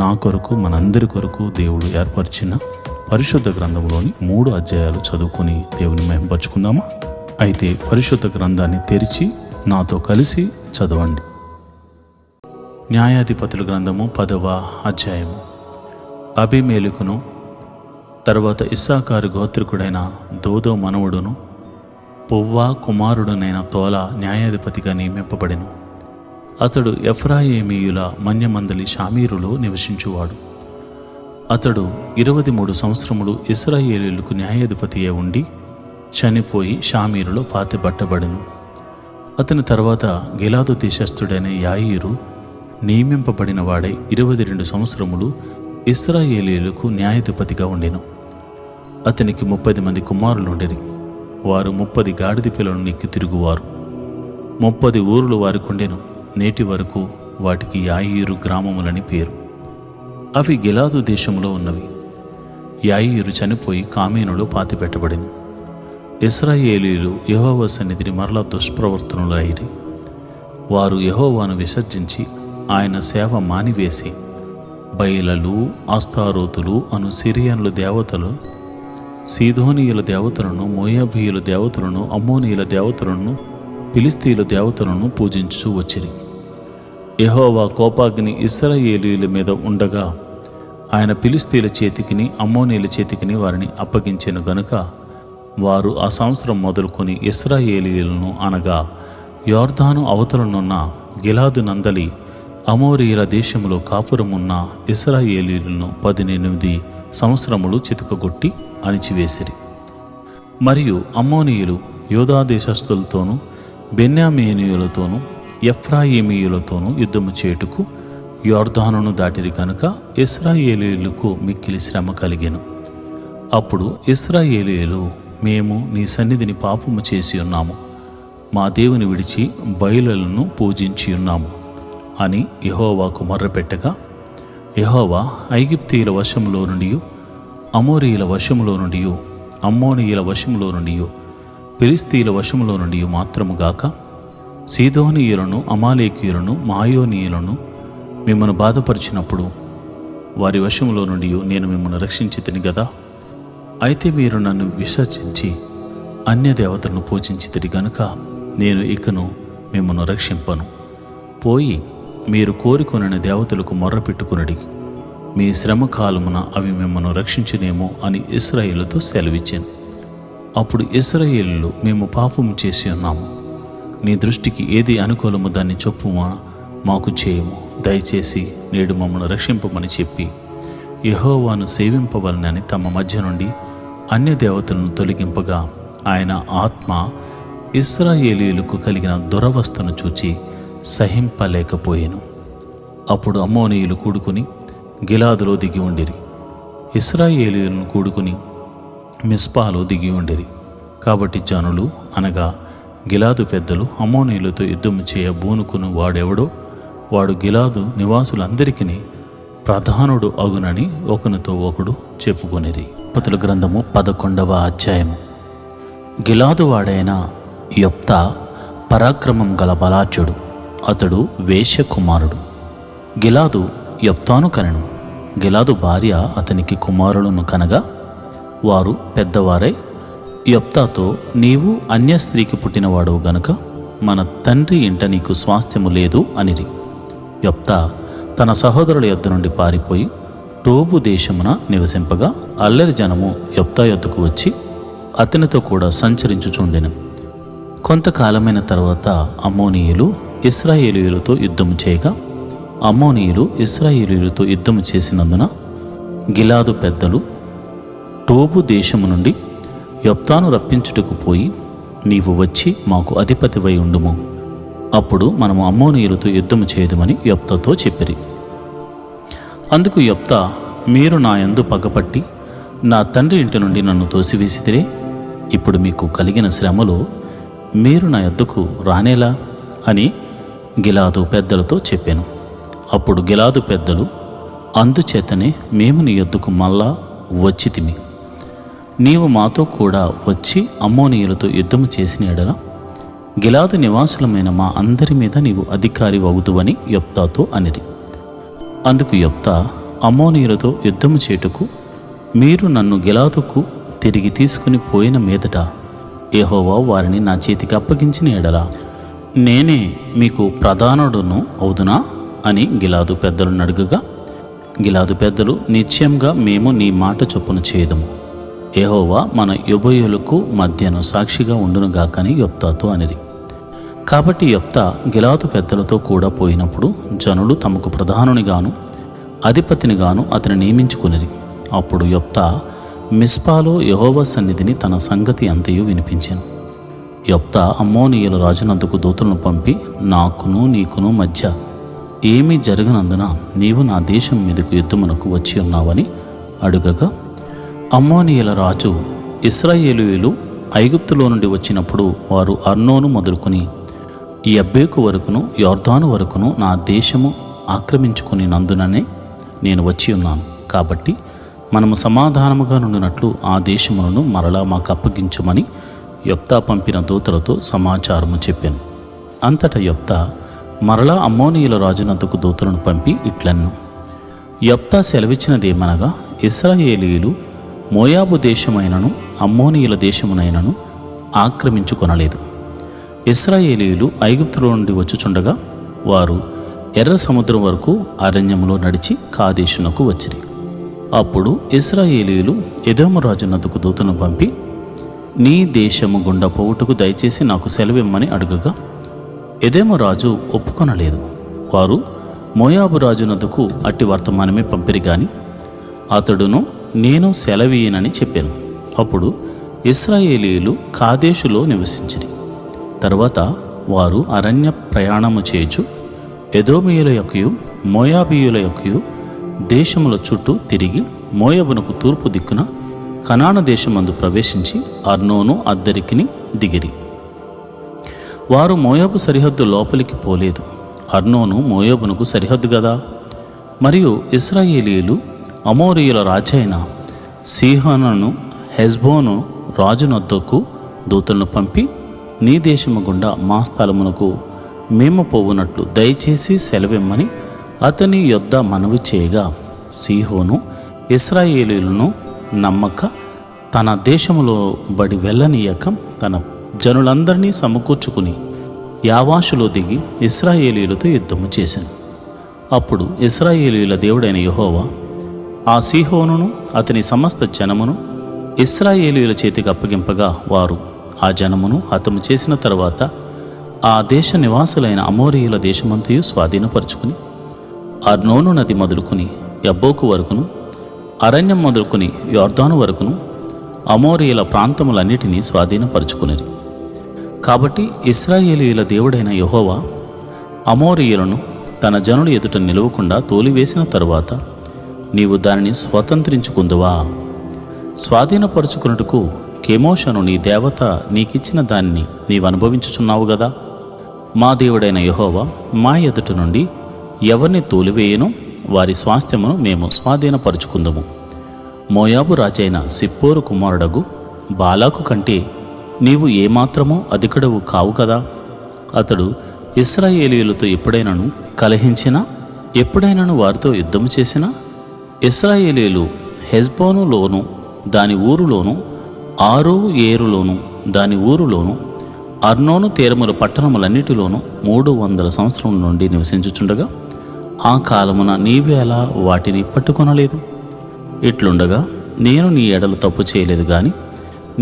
నా కొరకు, మనందరి కొరకు దేవుడు ఏర్పరిచిన పరిశుద్ధ గ్రంథంలోని 3 అధ్యాయాలు చదువుకుని దేవుని మహింపరచుకుందామా? అయితే పరిశుద్ధ గ్రంథాన్ని తెరిచి నాతో కలిసి చదవండి. న్యాయాధిపతుల గ్రంథము 10వ అధ్యాయము. అబీమెలెకును తర్వాత ఇస్సాకారు గోత్రికుడైన దోదో మనవడును పువ్వా కుమారుడునైన తోల న్యాయాధిపతిగా నియమింపబడెను. అతడు ఎఫ్రాయిమీయుల మన్యమందలి షామీరులో నివసించువాడు. అతడు 23 సంవత్సరములు ఇశ్రాయేలీయులకు న్యాయాధిపతి అయి ఉండి చనిపోయి షామీరులో పాతిబట్టబడెను. అతని తర్వాత గిలాదు దేశస్థుడైన యాయీరు నియమింపబడిన వాడై 22 సంవత్సరములు ఇశ్రాయేలీయులకు న్యాయాధిపతిగా ఉండెను. అతనికి 30 మంది కుమారులుండిరి. వారు 30 గాడిద పిల్లలను నెక్కి తిరుగువారు. 30 ఊరులు వారికుండెను. నేటి వరకు వాటికి యాయీరు గ్రామములని పేరు. అవి గిలాదు దేశంలో ఉన్నవి. యాయీరు చనిపోయి కామేనులో పాతిపెట్టబడింది. ఇశ్రాయేలీయులు యెహోవా సన్నిధిని మరలా దుష్ప్రవర్తనలు అయిరి. వారు యెహోవాను విసర్జించి ఆయన సేవ మానివేసి బయలలు, ఆస్తారోతులు అను సిరియన్ల దేవతలు, సీదోనీయుల దేవతలను, మోయాబీయుల దేవతలను, అమ్మోనీయుల దేవతలను, ఫిలిస్తీయుల దేవతలను పూజించుచూ వచ్చిరి. యెహోవా కోపాగ్ని ఇశ్రాయేలీయుల మీద ఉండగా ఆయన ఫిలిస్తీయుల చేతికిని, అమ్మోనీయుల చేతికిని వారిని అప్పగించెను గనుక వారు ఆ సంవత్సరం మొదలుకొని ఇశ్రాయేలీయులను, అనగా యోర్దాను అవతలనున్న గిలాదు నందలి అమోరీయుల దేశంలో కాపురమున్న ఇశ్రాయేలీయులను 18 సంవత్సరములు చితకగొట్టి అణిచివేసిరి. మరియు అమ్మోనీయులు యూదా దేశస్థులతోనూ బెన్యామీనీయులతోనూ ఎఫ్రాయిమీయులతోనూ యుద్ధము చేయుటకు యోర్దానును దాటిరి కనుక ఇశ్రాయేలీయులకు మిక్కిలి శ్రమ కలిగెను. అప్పుడు ఇశ్రాయేలీయులు, మేము నీ సన్నిధిని పాపము చేసి ఉన్నాము, మా దేవుని విడిచి బయలులను పూజించి ఉన్నాము అని యెహోవాకు మొర్రపెట్టగా, యెహోవా ఐగుప్తీయుల వశములో నుండి, అమోరీయుల వశములో నుండి, అమ్మోనీయుల వశములో నుండి, ఫిలిస్తీయుల వశములో నుండి మాత్రముగాక సీదోనీయులను, అమాలేకీయులను, మాయోనీయులను మిమ్మను బాధపరిచినప్పుడు వారి వశములో నుండి నేను మిమ్మల్ని రక్షించితిని గదా. అయితే మీరు నన్ను విసర్జించి అన్య దేవతలను పూజించితిరి గనుక నేను ఇకను మిమ్మను రక్షింపను. పోయి మీరు కోరుకొనిన దేవతలకు మొర్రపెట్టుకునడి, మీ శ్రమ కాలమున అవి మిమ్మను రక్షించునేమో అని ఇశ్రాయేలుతో సెలవిచ్చాను. అప్పుడు ఇశ్రాయేలు, మేము పాపము చేసి ఉన్నాము, నీ దృష్టికి ఏది అనుకూలము దాన్ని చొప్పుమా మాకు చేయము, దయచేసి నేడు మమ్మను రక్షింపమని చెప్పి యెహోవాను సేవింపవలనని తమ మధ్య నుండి అన్య దేవతలను తొలగింపగా ఆయన ఆత్మ ఇశ్రాయేలీయులకు కలిగిన దురవస్థను చూచి సహింపలేకపోయెను. అప్పుడు అమ్మోనీయులు కూడుకుని గిలాదులో దిగి ఉండిరి, ఇశ్రాయేలీయులను కూడుకుని మిస్పాలో దిగి ఉండిరి. కాబట్టి జనులు అనగా గిలాదు పెద్దలు అమ్మోనీయులతో యుద్ధము చేయ బూనుకును వాడెవడో వాడు గిలాదు నివాసులందరికీ ప్రధానుడు అగునని ఒకనితో ఒకడు చెప్పుకొనిరి. పతుల గ్రంథము 11వ అధ్యాయము. గిలాదు వాడైన యొప్తా పరాక్రమం గల బలాఢ్యుడు, అతడు వేశ్య కుమారుడు. గిలాదు యొప్తాను కనెను. గిలాదు భార్య అతనికి కుమారులను కనగా వారు పెద్దవారై యొప్తాతో, నీవు అన్య స్త్రీకి పుట్టినవాడవు గనుక మన తండ్రి ఇంట నీకు స్వాస్థ్యము లేదు అనిరి. యొప్తా తన సహోదరుల యొద్ద నుండి పారిపోయి టోబు దేశమున నివసింపగా అల్లరి జనము యొప్తా యొద్దకు వచ్చి అతనితో కూడా సంచరించుచుండెను. కొంతకాలమైన తర్వాత అమ్మోనీయులు ఇశ్రాయేలీయులతో యుద్ధము చేయగా అమ్మోనీయులు ఇశ్రాయేలీయులతో యుద్ధము చేసినందున గిలాదు పెద్దలు టోబు దేశము నుండి యొప్తాను రప్పించుటకు పోయి, నీవు వచ్చి మాకు అధిపతివై ఉండుము, అప్పుడు మనము అమ్మోనీయులతో యుద్ధము చేయదుమని యొప్తాతో చెప్పిరి. అందుకు యొప్తా, మీరు నా యందు పగపట్టి నా తండ్రి ఇంటి నుండి నన్ను తోసివేసితిరే, ఇప్పుడు మీకు కలిగిన శ్రమలో మీరు నా యొద్దకు రానేలా అని గిలాదు పెద్దలతో చెప్పాను. అప్పుడు గిలాదు పెద్దలు, అందుచేతనే మేము నీ యొద్దకు మళ్ళా వచ్చితిమి, నీవు మాతో కూడా వచ్చి అమ్మోనీయులతో యుద్ధము చేసిన ఎడల గిలాదు నివాసులమైన మా అందరి మీద నీవు అధికారి అవుదువని యొప్తాతో అనిరి. అందుకు యొప్తా, అమ్మోనీయులతో యుద్ధము చేయుటకు మీరు నన్ను గిలాదుకు తిరిగి తీసుకుని పోయిన మీదట యెహోవా వారిని నా చేతికి అప్పగించిన ఎడల నేనే మీకు ప్రధానుడును అవుదునా అని గిలాదు పెద్దలను అడుగగా, గిలాదు పెద్దలు, నిశ్చయంగా మేము నీ మాట చొప్పున చేయదము, యెహోవా మన ఉభయులకు మధ్యను సాక్షిగా ఉండునుగాకని యొప్తాతో అనిరి. కాబట్టి యొప్తా గిలాదు పెద్దలతో కూడా పోయినప్పుడు జనులు తమకు ప్రధానునిగాను అధిపతినిగాను అతని నియమించుకునిరి. అప్పుడు యొప్తా మిస్పాలో యెహోవా సన్నిధిని తన సంగతి అంతయు వినిపించెను. యొప్తా అమ్మోనీయుల రాజునందుకు దూతలను పంపి, నాకును నీకును మధ్య ఏమీ జరగనందున నీవు నా దేశం మీదకు యుద్ధమునకు వచ్చి ఉన్నావని అడుగగా, అమ్మోనీయుల రాజు ఇశ్రాయేలీయులు ఐగుప్తులో నుండి వచ్చినప్పుడు వారు అర్నోను మొదలుకొని యబ్బేకు వరకును యొర్దాను వరకును నా దేశము ఆక్రమించుకుని నందుననే నేను వచ్చి ఉన్నాను. కాబట్టి మనము సమాధానముగా నుండినట్లు ఆ దేశములను మరలా మాకు అప్పగించమని యొప్తా పంపిన దూతలతో సమాచారము చెప్పాను. అంతటా యొప్తా మరలా అమ్మోనీయుల రాజునందుకు దూతలను పంపి ఇట్లన్ను. యొప్తా సెలవిచ్చినదేమనగా, ఇశ్రాయేలీయులు మోయాబు దేశమైనను అమ్మోనీయుల దేశమునైనను ఆక్రమించుకొనలేదు. ఇశ్రాయేలీయులు ఐగుప్తులో నుండి వచ్చుచుండగా వారు ఎర్ర సముద్రం వరకు అరణ్యములో నడిచి కాదేశునకు వచ్చిరి. అప్పుడు ఇశ్రాయేలీయులు ఎదోము రాజునందుకు దూతను పంపి, నీ దేశము గుండా పోవుటకు దయచేసి నాకు సెలవిమ్మని అడుగగా ఎదోము రాజు ఒప్పుకొనలేదు. వారు మోయాబు రాజునందుకు అట్టి వర్తమానమే పంపిరి గాని అతడును నేను సెలవీయనని చెప్పాను. అప్పుడు ఇశ్రాయేలీయులు కాదేశులో నివసించిరి. తర్వాత వారు అరణ్య ప్రయాణము చేయుచు ఎదోమీయుల యొక్కయు మోయాబీయుల యొక్కయు దేశముల చుట్టూ తిరిగి మోయాబునకు తూర్పు దిక్కున కనాను దేశమందు ప్రవేశించి అర్నోను అద్దరికిని దిగిరి. వారు మోయాబు సరిహద్దు లోపలికి పోలేదు. అర్నోను మోయాబునకు సరిహద్దు గదా. మరియు ఇశ్రాయేలీయులు అమోరీయుల రాజైన సీహోనును హెష్బోను రాజునొద్దకు దూతలను పంపి, నీ దేశము గుండా మా స్థలమునకు మేము పోవునట్లు దయచేసి సెలవిమ్మని అతని యొద్ద మనవి చేయగా, సీహోను ఇశ్రాయేలీయులను నమ్మక తన దేశములో బడి వెళ్ళనీయక తన జనులందరినీ సమకూర్చుకుని యావాషులో దిగి ఇశ్రాయేలీయులతో యుద్ధము చేశాను. అప్పుడు ఇశ్రాయేలీయుల దేవుడైన యెహోవా ఆ సీహోనును అతని సమస్త జనమును ఇశ్రాయేలీయుల చేతికి అప్పగింపగా వారు ఆ జనమును హతము చేసిన తరువాత ఆ దేశ నివాసులైన అమోరీయుల దేశమంతయు స్వాధీనపరుచుకుని అర్నోను నది మొదలుకుని యబ్బోకు వరకును, అరణ్యం మొదలుకుని యొర్దాను వరకును అమోరీయుల ప్రాంతములన్నిటినీ స్వాధీనపరుచుకునిరి. కాబట్టి ఇశ్రాయేలీయుల దేవుడైన యెహోవా అమోరీయులను తన జనుల ఎదుట నిలవకుండా తోలివేసిన తరువాత నీవు దానిని స్వతంత్రించుకుందువా? స్వాధీనపరుచుకున్నట్టుకు కెమోషను నీ దేవత నీకిచ్చిన దానిని నీవు అనుభవించుచున్నావు గదా. మా దేవుడైన యెహోవా మా ఎదుట నుండి ఎవరిని తోలివేయనో వారి స్వాస్థ్యమును మేము స్వాధీనపరుచుకుందము. మోయాబు రాజైన సిప్పోరు కుమారుడగు బాలాకు కంటే నీవు ఏమాత్రమూ అధికుడవు కావు కదా. అతడు ఇశ్రాయేలీయులతో ఎప్పుడైనాను కలహించినా, ఎప్పుడైనాను వారితో యుద్ధము చేసినా, ఇశ్రాయేలీయులు హెజ్బోనులోను దాని ఊరులోను, ఆరో ఏరులోను దాని ఊరులోను, అర్నోను తీరముల పట్టణములన్నిటిలోనూ 300 సంవత్సరముల నుండి నివసించుచుండగా ఆ కాలమున నీవేలా వాటిని పట్టుకొనలేదు? ఇట్లుండగా నేను నీ ఎడల తప్పు చేయలేదు గాని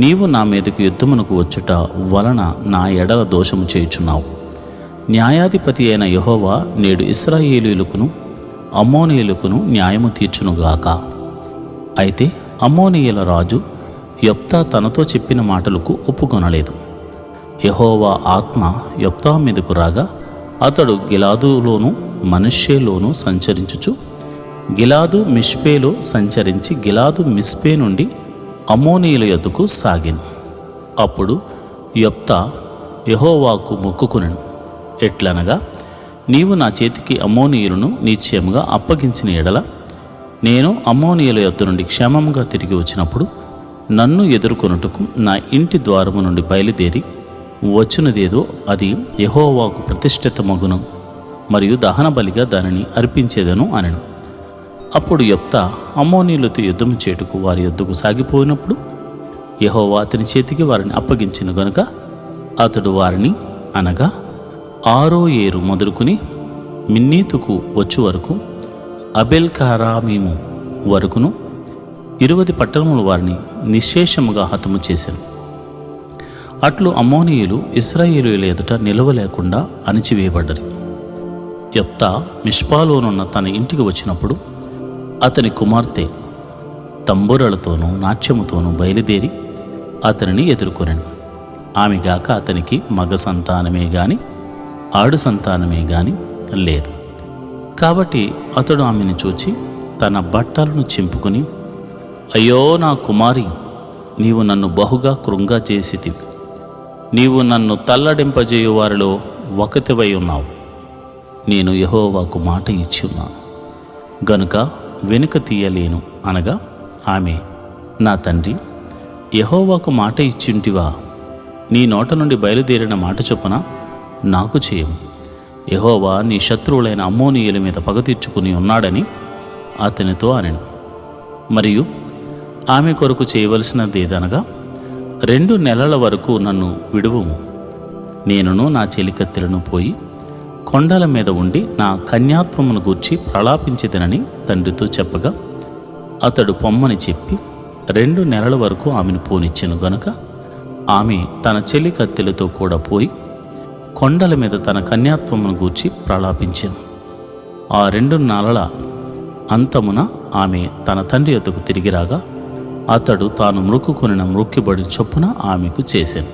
నీవు నా మీదకు యుద్ధమునకు వచ్చుట వలన నా ఎడల దోషము చేయుచున్నావు. న్యాయాధిపతి అయిన యెహోవా నేడు ఇశ్రాయేలీయులకును అమ్మోనీయులకును న్యాయము తీర్చునుగాక. అయితే అమ్మోనీయుల రాజు యెఫ్తా తనతో చెప్పిన మాటలకు ఒప్పుకొనలేదు. యెహోవా ఆత్మ యెఫ్తా మీదకు రాగా అతడు గిలాదులోను మనష్షేలోను సంచరించుచు గిలాదు మిష్పేలో సంచరించి గిలాదు మిస్పే నుండి అమ్మోనీయుల యొద్దకు సాగెను. అప్పుడు యెఫ్తా యెహోవాకు మొక్కుకొనెను. ఎట్లనగా, నీవు నా చేతికి అమ్మోనీయులను నిశ్చయముగా అప్పగించిన ఎడల నేను అమ్మోనీయుల యొద్ద నుండి క్షేమంగా తిరిగి వచ్చినప్పుడు నన్ను ఎదుర్కొనుటకు నా ఇంటి ద్వారము నుండి బయలుదేరి వచ్చినదేదో అది యెహోవాకు ప్రతిష్ఠితమగును మరియు దహన బలిగా దానిని అర్పించేదను అనెను. అప్పుడు యెఫ్తా అమ్మోనీయులతో యుద్ధం చేటుకు వారి యొద్దకు సాగిపోయినప్పుడు యెహోవా అతని చేతికి వారిని అప్పగించిన గనుక అతడు వారిని, అనగా ఆరో ఏరు మొదలుకుని మిన్నీతుకు వచ్చు వరకు అబెల్కారామీము వరకును 20 పట్టణముల వారిని నిశ్శేషముగా హతము చేశాను. అట్లు అమ్మోనీయులు ఇశ్రాయేలీయుల ఎదుట నిలవలేకుండా అణిచివేయబడ్డరు. యెఫ్తా మిష్పాలోనున్న తన ఇంటికి వచ్చినప్పుడు అతని కుమార్తె తంబురలతోనూ నాట్యముతోనూ బయలుదేరి అతనిని ఎదుర్కొనెను. ఆమె గాక అతనికి మగ సంతానమే గాని ఆడు సంతానమే గాని లేదు. కాబట్టి అతడు ఆమెను చూచి తన బట్టలను చింపుకుని, అయ్యో నా కుమారి, నీవు నన్ను బహుగా కృంగా చేసితివి. నీవు నన్ను తల్లడింపజేయు వారిలో ఒకతివై ఉన్నావు. నేను యెహోవాకు మాట ఇచ్చి ఉన్నాను గనుక వెనుక తీయలేను అనగా, ఆమె, నా తండ్రి, యెహోవాకు మాట ఇచ్చింటివా? నీ నోట నుండి బయలుదేరిన మాట చొప్పున నాకు చేయము. యెహోవా నీ శత్రువులైన అమ్మోనీయుల మీద పగ తీర్చుకుని ఉన్నాడని అతనితో అనెను. మరియు ఆమె కొరకు చేయవలసినదేదనగా, 2 నెలల వరకు నన్ను విడువుము. నేనును నా చెలికత్తెలను పోయి కొండల మీద ఉండి నా కన్యాత్వమును గూర్చి ప్రలాపించేదనని తండ్రితో చెప్పగా అతడు పొమ్మని చెప్పి 2 నెలల వరకు ఆమెను పోనిచ్చెను గనుక ఆమె తన చెలికత్తెలతో కూడా పోయి కొండల మీద తన కన్యాత్వమును గూర్చి ప్రలాపించెను. ఆ 2 నెలల అంతమున ఆమె తన తండ్రి యొద్దకు తిరిగి రాగా అతడు తాను మ్రొక్కుకొనిన మ్రొక్కిబడి చొప్పున ఆమెకు చేశాను.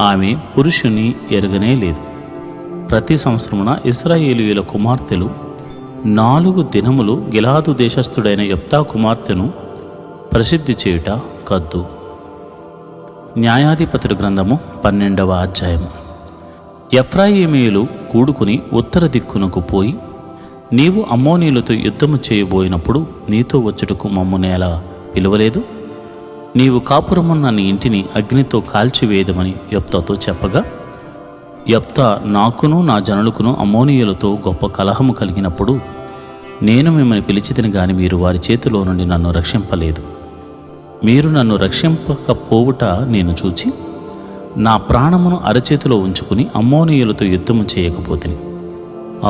ఆమె పురుషుని ఎరుగనే లేదు. ప్రతి సంవత్సరమున ఇశ్రాయేలీయుల కుమార్తెలు 4 దినములు గిలాదు దేశస్థుడైన యెఫ్తా కుమార్తెను ప్రసిద్ధి చేయుట కద్దు. న్యాయాధిపతుల గ్రంథము 12వ అధ్యాయము. ఎఫ్రాయిమీయులు కూడుకుని ఉత్తర దిక్కునకు పోయి, నీవు అమ్మోనీయులతో యుద్ధము చేయబోయినప్పుడు నీతో వచ్చుటకు మమ్ము నేల పిలువలేదు? నీవు కాపురమున్న నీ ఇంటిని అగ్నితో కాల్చివేయదమని యెఫ్తాతో చెప్పగా, యెఫ్తా నాకును నా జనులకును అమ్మోనీయులతో గొప్ప కలహము కలిగినప్పుడు నేను మిమ్మల్ని పిలిచితిని గాని మీరు వారి చేతిలో నుండి నన్ను రక్షింపలేదు. మీరు నన్ను రక్షింపకపోవుట నేను చూచి నా ప్రాణమును అరచేతిలో ఉంచుకుని అమ్మోనీయులతో యుద్ధము చేయకపోతిని.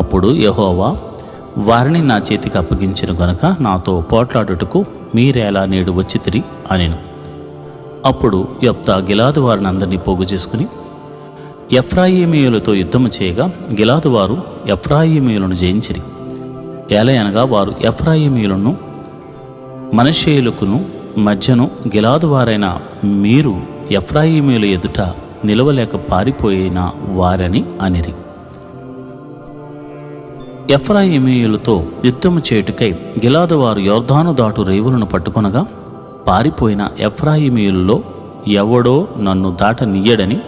అప్పుడు యెహోవా వారిని నా చేతికి అప్పగించిన గనుక నాతో పోట్లాడుటకు మీరేలా నేడు వచ్చితిరి అనెను. అప్పుడు యెఫ్తా గిలాదు వారిని అందరినీ పోగు చేసుకుని ఎఫ్రాయిమీయులతో యుద్ధము చేయగా గిలాదు వారు ఎఫ్రాయిమీయులను జయించిరి. ఏలయనగా వారు ఎఫ్రాయిమీయులను మనష్షేయులకును మధ్యను గిలాదు వారైన మీరు ఎఫ్రాయిమీయుల ఎదుట నిలవలేక పారిపోయిన వారని అనిరి. ఎఫ్రాయిమీయులతో యుద్ధము చేయుటకై గిలాదు వారు యొర్దాను దాటు రేవులను పట్టుకొనగా పారిపోయిన ఎఫ్రాయిమీయులలో ఎవడో నన్ను దాటనియ్యడని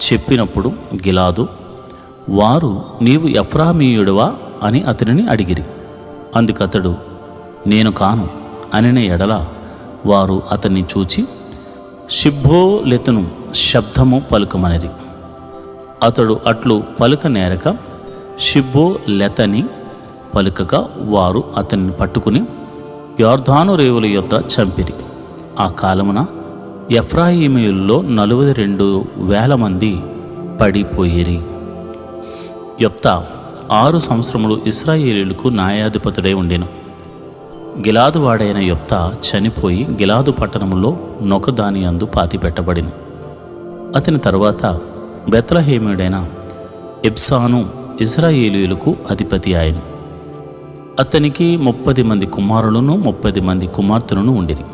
చెప్పినప్పుడు గిలాదు వారు నీవు ఎఫ్రామీయుడువా అని అతనిని అడిగిరి. అందుకతడు నేను కాను అనిన ఎడల వారు అతన్ని చూచి షిబ్బోలెతును శబ్దము పలుకమనిరి. అతడు అట్లు పలుక నేరక షిబ్బోలెతని పలుకగా వారు అతన్ని పట్టుకుని యొర్దాను రేవుల యొద్ద చంపిరి. ఆ కాలమున ఎఫ్రాయిమీయుల్లో 42,000 మంది పడిపోయిరి. యెఫ్తా 6 సంవత్సరములు ఇశ్రాయేలీయులకు న్యాయాధిపతుడై ఉండెను. గిలాదు వాడైన యెఫ్తా చనిపోయి గిలాదు పట్టణములో నొకదాని అందు పాతిపెట్టబడిను. అతని తరువాత బెత్లెహేమీయుడైన ఇబ్సాను ఇశ్రాయేలీయులకు అధిపతి ఆయను. అతనికి 30 మంది కుమారులను 30 మంది కుమార్తెలను ఉండిరి.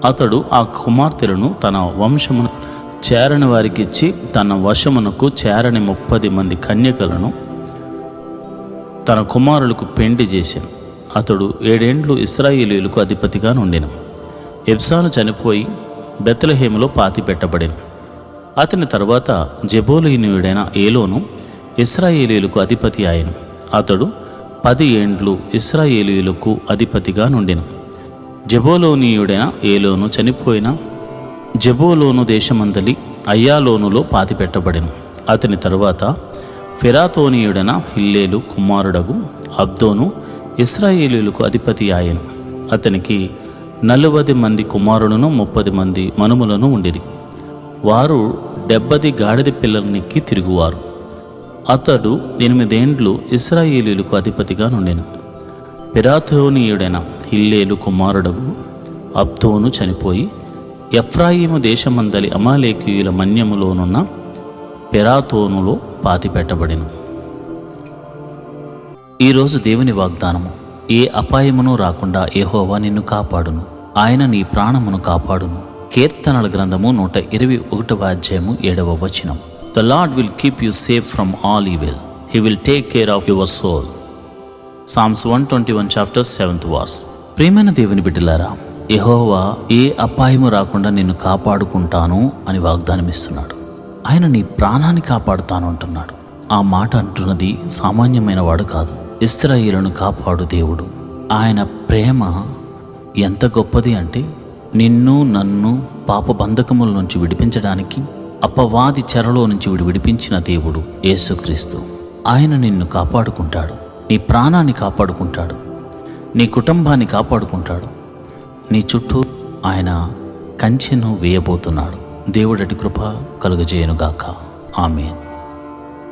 అతడు ఆ కుమార్తెలను తన వంశమును చేరని వారికిచ్చి తన వశమునకు చేరని 30 మంది కన్యకలను తన కుమారులకు పెండి చేశాను. అతడు 7 ఏండ్లు ఇశ్రాయేలీయులకు అధిపతిగా నుండెను. ఇబ్సాను చనిపోయి బెత్లెహేములో పాతిపెట్టబడెను. అతని తర్వాత జెబూలూనీయుడైన ఏలోను ఇశ్రాయేలీయులకు అధిపతి ఆయను. అతడు 10 ఏండ్లు ఇశ్రాయేలీయులకు అధిపతిగా నుండెను. జెబూలూనీయుడైన ఏలోను చనిపోయిన జెబూలూను దేశమందలి అయ్యాలోనులో పాతిపెట్టబడెను. అతని తరువాత ఫిరాతోనీయుడైన హిల్లేలు కుమారుడగు అబ్దోను ఇశ్రాయేలీయులకు అధిపతి ఆయను. అతనికి 40 మంది కుమారులను 30 మంది మనుమలను ఉండిరి. వారు 70 గాడిద పిల్లలనెక్కి తిరుగువారు. అతడు 8 ఏండ్లు ఇశ్రాయేలీయులకు అధిపతిగా నుండెను. పిరాతోనీయుడైన హిల్లేలు కుమారుడగు అబ్దోను చనిపోయి ఎఫ్రాయిము దేశమందలి అమాలేకీయుల మన్యములోనున్న పిరాతోనులో పాతిపెట్టబడెను. ఈరోజు దేవుని వాగ్దానము, ఏ అపాయమును రాకుండా యెహోవా నిన్ను కాపాడును, ఆయన నీ ప్రాణమును కాపాడును. కీర్తనల గ్రంథము 121వ అధ్యాయము 7వ వచనం. The Lord will keep you safe from all evil. He will take care of your soul. Psalms 121 chapter 7th verse. ప్రియమైన దేవుని బిడ్డలారా, యెహోవా ఏ అపాయము రాకుండా నిన్ను కాపాడుకుంటాను అని వాగ్దానం ఇస్తున్నాడు. ఆయన నీ ప్రాణాన్ని కాపాడుతాను అంటున్నాడు. ఆ మాట అంటున్నది సామాన్యమైన వాడు కాదు, ఇశ్రాయేలును కాపాడు దేవుడు. ఆయన ప్రేమ ఎంత గొప్పది అంటే నిన్ను నన్ను పాప బంధకముల నుంచి విడిపించడానికి, అపవాది చెరలో నుంచి విడిపించిన దేవుడు యేసుక్రీస్తు. ఆయన నిన్ను కాపాడుకుంటాడు, నీ ప్రాణాన్ని కాపాడుకుంటాడు, నీ కుటుంబాన్ని కాపాడుకుంటాడు. నీ చుట్టూ ఆయన కంచెను వేయబోతున్నాడు. దేవుడటి కృప కలుగజేయునుగాక. ఆమేన్.